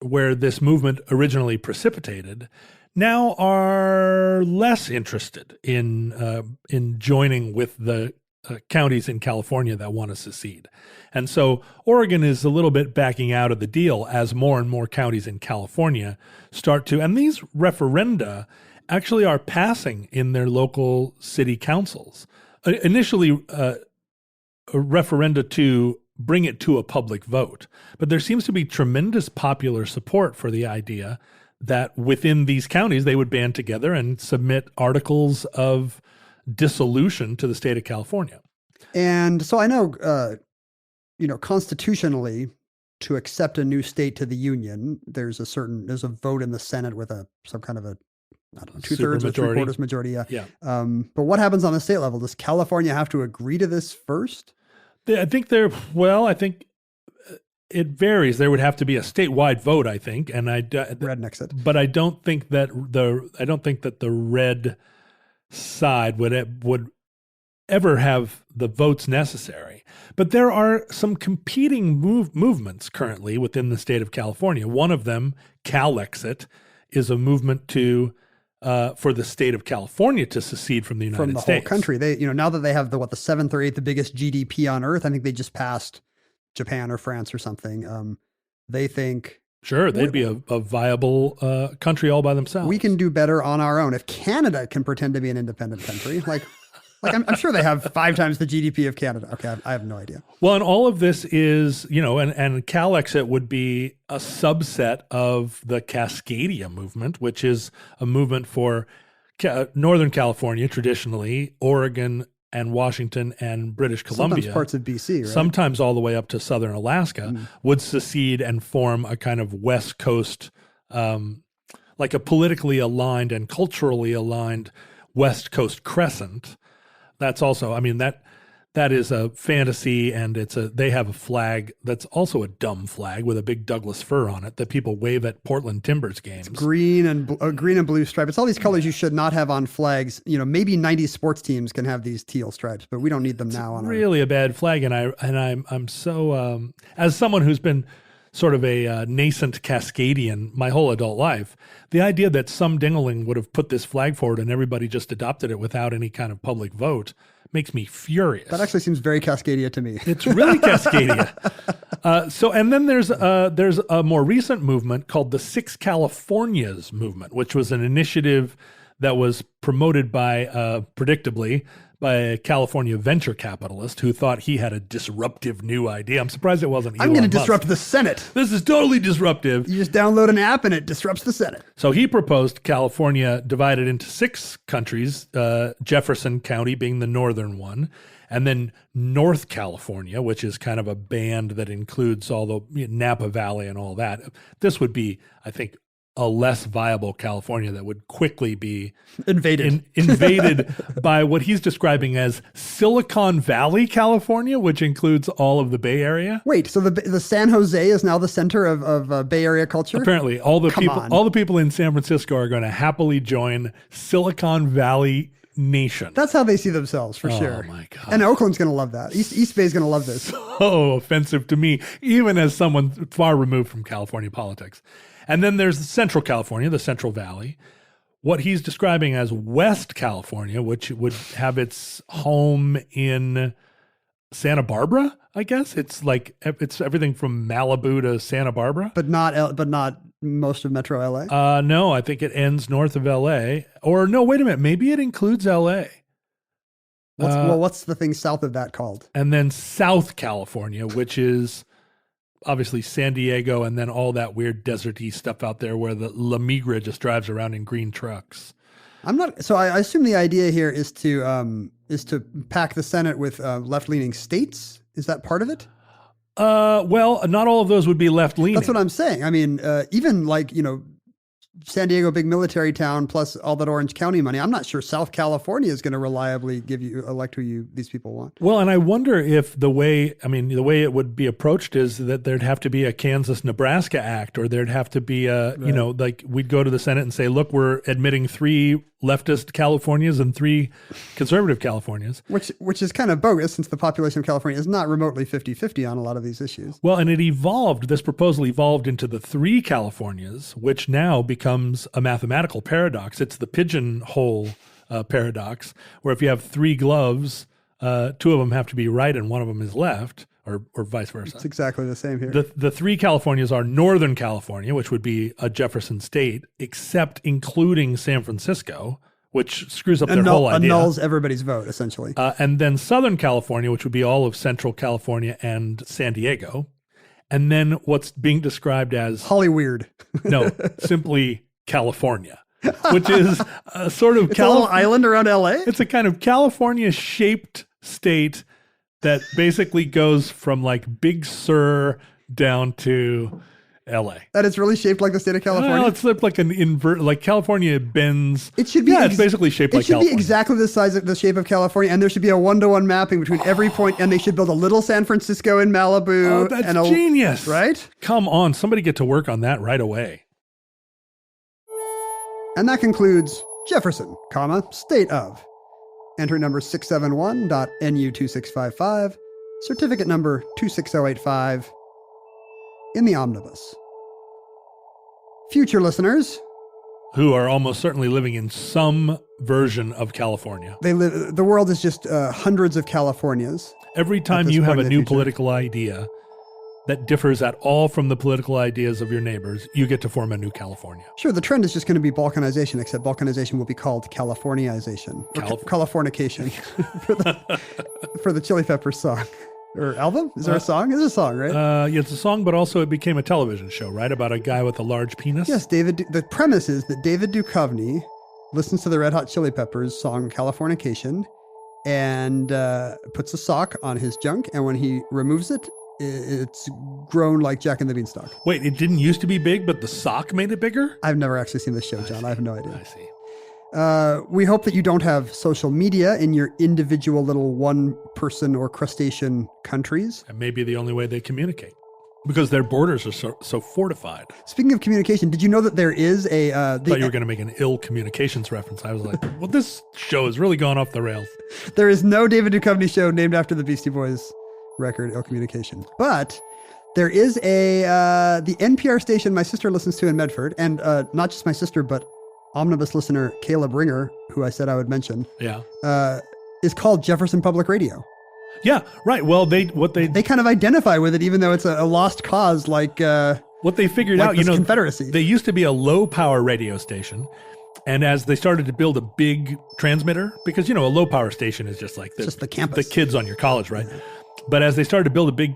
where this movement originally precipitated now are less interested in joining with the counties in California that want to secede. And so Oregon is a little bit backing out of the deal as more and more counties in California start to, and these referenda actually are passing in their local city councils. Initially, a referenda to bring it to a public vote. But there seems to be tremendous popular support for the idea that within these counties, they would band together and submit articles of dissolution to the state of California. And so I know, constitutionally, to accept a new state to the Union, there's a vote in the Senate with some kind of a, I don't know, 2/3 or 3/4 majority. Yeah. But what happens on the state level? Does California have to agree to this first? I think it varies. There would have to be a statewide vote, I think, and Red Nexit. But I don't think that the red side would ever have the votes necessary. But there are some competing movements currently within the state of California. One of them, Calexit, is a movement to for the state of California to secede from the United States. From the whole country. They, now that they have the 7th or 8th, the biggest GDP on earth, I think they just passed Japan or France or something. They think, sure, they'd be a viable country all by themselves. We can do better on our own. If Canada can pretend to be an independent country, I'm sure they have 5 times the GDP of Canada. Okay, I have no idea. Well, and all of this is, and Calexit would be a subset of the Cascadia movement, which is a movement for Northern California, traditionally, Oregon and Washington and British Columbia. Sometimes parts of BC, right? Sometimes all the way up to southern Alaska, would secede and form a kind of West Coast, like a politically aligned and culturally aligned West Coast crescent. That's also, that is a fantasy, and they have a flag that's also a dumb flag with a big Douglas fir on it that people wave at Portland Timbers games. It's green and blue stripe. It's all these colors you should not have on flags. Maybe 90s sports teams can have these teal stripes, but we don't need them now. Really a bad flag, and I'm so as someone who's been sort of a nascent Cascadian my whole adult life, the idea that some dingling would have put this flag forward and everybody just adopted it without any kind of public vote makes me furious. That actually seems very Cascadia to me. It's really Cascadia. And then there's a more recent movement called the Six Californias movement, which was an initiative that was promoted predictably, by a California venture capitalist who thought he had a disruptive new idea. I'm surprised it wasn't Elon I'm going to Musk. disrupt the Senate. This is totally disruptive. You just download an app and it disrupts the Senate. So he proposed California divided into 6 countries, Jefferson County being the northern one, and then North California, which is kind of a band that includes all the Napa Valley and all that. This would be, I think, a less viable California that would quickly be invaded by what he's describing as Silicon Valley, California, which includes all of the Bay Area. Wait, so the San Jose is now the center of Bay Area culture? Apparently, all the people in San Francisco are going to happily join Silicon Valley Nation. That's how they see themselves, for sure. Oh my God. And Oakland's going to love that. East Bay's going to love this. So offensive to me, even as someone far removed from California politics. And then there's Central California, the Central Valley, what he's describing as West California, which would have its home in Santa Barbara, I guess. It's everything from Malibu to Santa Barbara. But not most of Metro LA? No, I think it ends north of LA. Or no, wait a minute. Maybe it includes LA. What's the thing south of that called? And then South California, which is obviously San Diego, and then all that weird deserty stuff out there where the La Migra just drives around in green trucks. I assume the idea here is to pack the Senate with left-leaning states. Is that part of it? Well, not all of those would be left-leaning. That's what I'm saying. I mean, even like, San Diego, big military town, plus all that Orange County money. I'm not sure South California is going to reliably elect who these people want. Well, and I wonder if the way it would be approached is that there'd have to be a Kansas-Nebraska Act, or there'd have to be like we'd go to the Senate and say, look, we're admitting 3 leftist Californias and 3 conservative Californias. Which is kind of bogus, since the population of California is not remotely 50-50 on a lot of these issues. Well, and this proposal evolved into the 3 Californias, which now becomes a mathematical paradox. It's the pigeonhole paradox, where if you have 3 gloves, 2 of them have to be right and 1 of them is left, or vice versa. It's exactly the same here. The 3 Californias are Northern California, which would be a Jefferson state, except including San Francisco, which screws up their whole idea. Annuls everybody's vote, essentially. And then Southern California, which would be all of Central California and San Diego. And then what's being described as... Hollyweird. No, simply California, which is a sort of... It's a little island around LA? It's a kind of California-shaped state that basically goes from like Big Sur down to LA. That it's really shaped like the state of California? Well, it's like an invert, like California bends. It should be. It's basically shaped like California. It should be exactly the shape of California, and there should be a 1-to-1 mapping between every point, and they should build a little San Francisco in Malibu. Oh, that's genius. Right? Come on, somebody get to work on that right away. And that concludes Jefferson, state of. Entry number 671.NU2655, certificate number 26085, in the omnibus. Future listeners, who are almost certainly living in some version of California. The world is just hundreds of Californias. Every time you have a new political idea that differs at all from the political ideas of your neighbors, you get to form a new California. Sure, the trend is just going to be balkanization, except balkanization will be called Californiization, or Californication, for the Chili Peppers song. Or album? Is there a song? It's a song, right? Yeah, it's a song, but also it became a television show, right? About a guy with a large penis? Yes, the premise is that David Duchovny listens to the Red Hot Chili Peppers song Californication and puts a sock on his junk, and when he removes it, it's grown like Jack and the Beanstalk. Wait, it didn't used to be big, but the sock made it bigger? I've never actually seen this show, John. I have no idea. I see. We hope that you don't have social media in your individual little one-person or crustacean countries. That may be the only way they communicate, because their borders are so fortified. Speaking of communication, did you know that there is a... I thought you were going to make an ill communications reference. I was like, well, this show has really gone off the rails. There is no David Duchovny show named after the Beastie Boys record, Ill Communication. But there is the NPR station my sister listens to in Medford, and not just my sister, but omnibus listener Caleb Ringer, who I said I would mention, is called Jefferson Public Radio. Yeah, right. Well, they kind of identify with it, even though it's a lost cause, like what they figured out. Confederacy. They used to be a low power radio station, and as they started to build a big transmitter, because a low power station is just like the campus, the kids on your college, right? Yeah. But as they started to build a big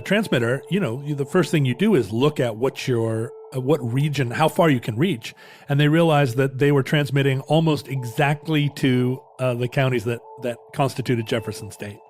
transmitter, the first thing you do is look at what region, how far you can reach. And they realized that they were transmitting almost exactly to the counties that constituted Jefferson State.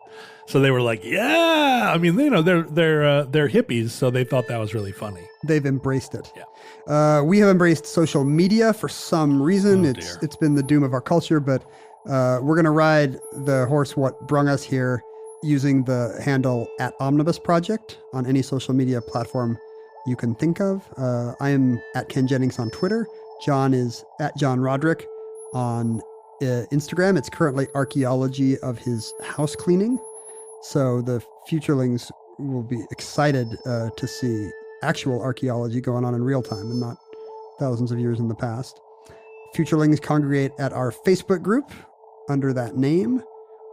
So they were like, yeah, I mean, they're hippies. So they thought that was really funny. They've embraced it. Yeah. We have embraced social media for some reason. It's been the doom of our culture, but we're going to ride the horse what brung us here using the handle @OmnibusProject on any social media platform you can think of. I am @Ken Jennings on Twitter. John is @JohnRoderick on Instagram. It's currently archaeology of his house cleaning. So the futurelings will be excited to see actual archaeology going on in real time and not thousands of years in the past. Futurelings congregate at our Facebook group under that name,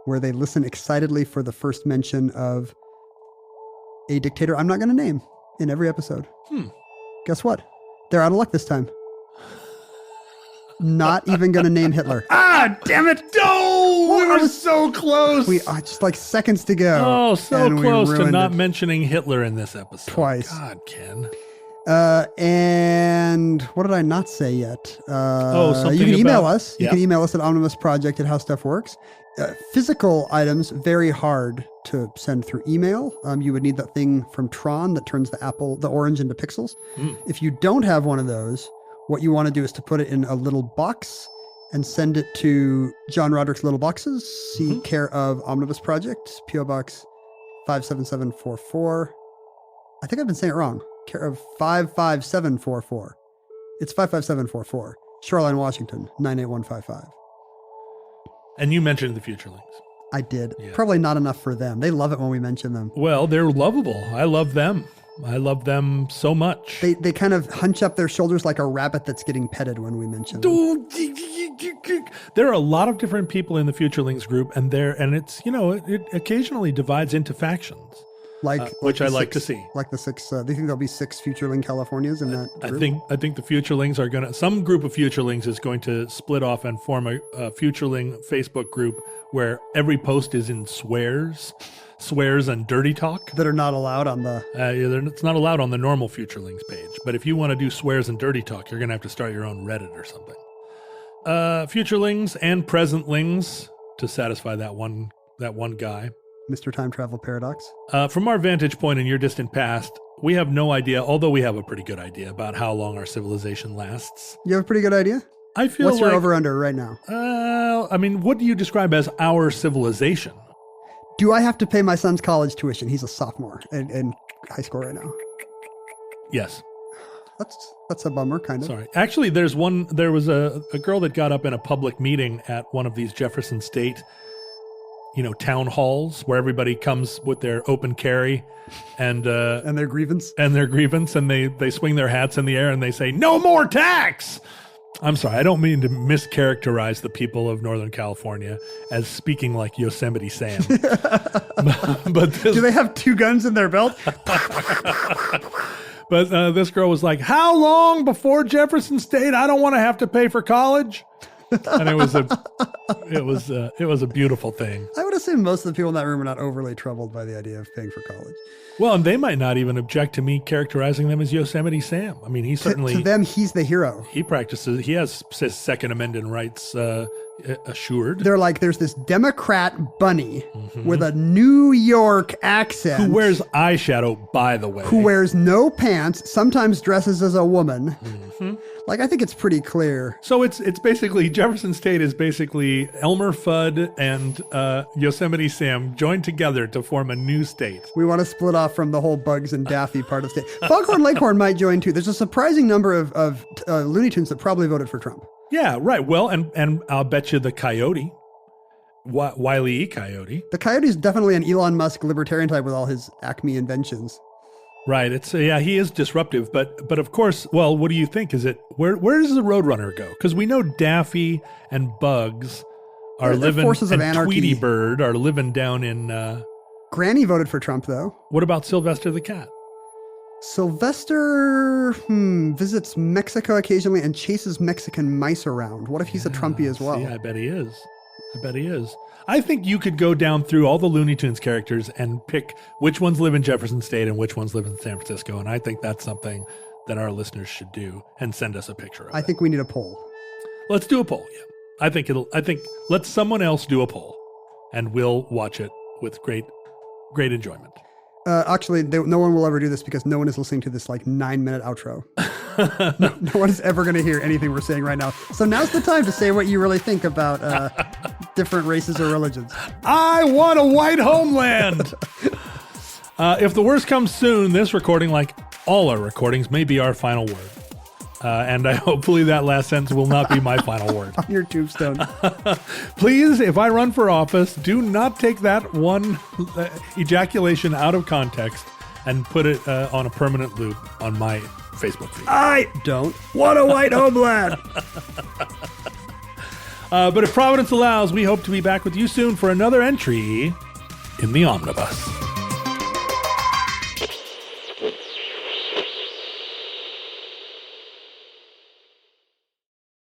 where they listen excitedly for the first mention of a dictator I'm not going to name in every episode. Guess what? They're out of luck this time. Not even going to name Hitler. Ah, damn it! No! we were so close. We are just like seconds to go. Oh, so and we close to ruined not it. mentioning Hitler in this episode. Twice. God, Ken. And what did I not say yet? Something you can email about- us. You Yeah. can email us at omnibusproject@howstuffworks. Physical items, very hard to send through email. You would need that thing from Tron that turns the orange into pixels. If you don't have one of those, what you want to do is to put it in a little box and send it to John Roderick's Little Boxes, care of Omnibus Project, P.O. Box 57744. I think I've been saying it wrong. Care of 55744. It's 55744. Shoreline, Washington, 98155. And you mentioned the Futurelings. I did. Yeah. Probably not enough for them. They love it when we mention them. Well, they're lovable. I love them. I love them so much. They kind of hunch up their shoulders like a rabbit that's getting petted when we mention them. There are a lot of different people in the Futurelings group, and it's it occasionally divides into factions, which I like to see. Like the six. Do you think there'll be 6 Futureling Californias in that group? I think the Futurelings are some group of Futurelings is going to split off and form a Futureling Facebook group where every post is in swears and dirty talk that are not allowed on the. It's not allowed on the normal Futurelings page. But if you want to do swears and dirty talk, you're going to have to start your own Reddit or something. Futurelings and Presentlings to satisfy that one guy. Mr. Time Travel Paradox. From our vantage point in your distant past, we have no idea, although we have a pretty good idea about how long our civilization lasts. You have a pretty good idea? I feel What's your over-under right now? What do you describe as our civilization? Do I have to pay my son's college tuition? He's a sophomore in high school right now. Yes. That's a bummer, kind of. Sorry. Actually, there was a girl that got up in a public meeting at one of these Jefferson State town halls where everybody comes with their open carry and their grievance. And they swing their hats in the air and they say, "No more tax!" I'm sorry, I don't mean to mischaracterize the people of Northern California as speaking like Yosemite Sam. but do they have 2 guns in their belt? But this girl was like, "How long before Jefferson State? I don't want to have to pay for college." And it was a beautiful thing. I would assume most of the people in that room are not overly troubled by the idea of paying for college. Well, and they might not even object to me characterizing them as Yosemite Sam. I mean, he certainly to them, he's the hero. He has his Second Amendment rights assured. They're like, there's this Democrat bunny with a New York accent. Who wears eyeshadow, by the way. Who wears no pants, sometimes dresses as a woman. Like, I think it's pretty clear. So it's basically, Jefferson State is basically Elmer Fudd and Yosemite Sam joined together to form a new state. We want to split off from the whole Bugs and Daffy part of the state. Foghorn Leghorn might join too. There's a surprising number of Looney Tunes that probably voted for Trump. Yeah, right. Well, and I'll bet you the Coyote, Wile E. Coyote. The Coyote is definitely an Elon Musk libertarian type with all his Acme inventions. Right. He is disruptive, but of course, well, what do you think? Is it where does the Roadrunner go? Because we know Daffy and Bugs are living, forces of and anarchy. Tweety Bird are living down in. Granny voted for Trump, though. What about Sylvester the cat? Sylvester visits Mexico occasionally and chases Mexican mice around. What if he's a Trumpy as well? Yeah, I bet he is. I think you could go down through all the Looney Tunes characters and pick which ones live in Jefferson State and which ones live in San Francisco. And I think that's something that our listeners should do and send us a picture of. I think we need a poll. Let's do a poll. Yeah. I think let someone else do a poll and we'll watch it with great enjoyment. Actually, no one will ever do this because no one is listening to this 9-minute outro. no one is ever going to hear anything we're saying right now. So now's the time to say what you really think about different races or religions. I want a white homeland. If the worst comes soon, this recording, like all our recordings, may be our final word. And hopefully that last sentence will not be my final word. On your tombstone. Please, if I run for office, do not take that one ejaculation out of context and put it on a permanent loop on my Facebook feed. I don't want a white homeland. But if Providence allows, we hope to be back with you soon for another entry in the Omnibus.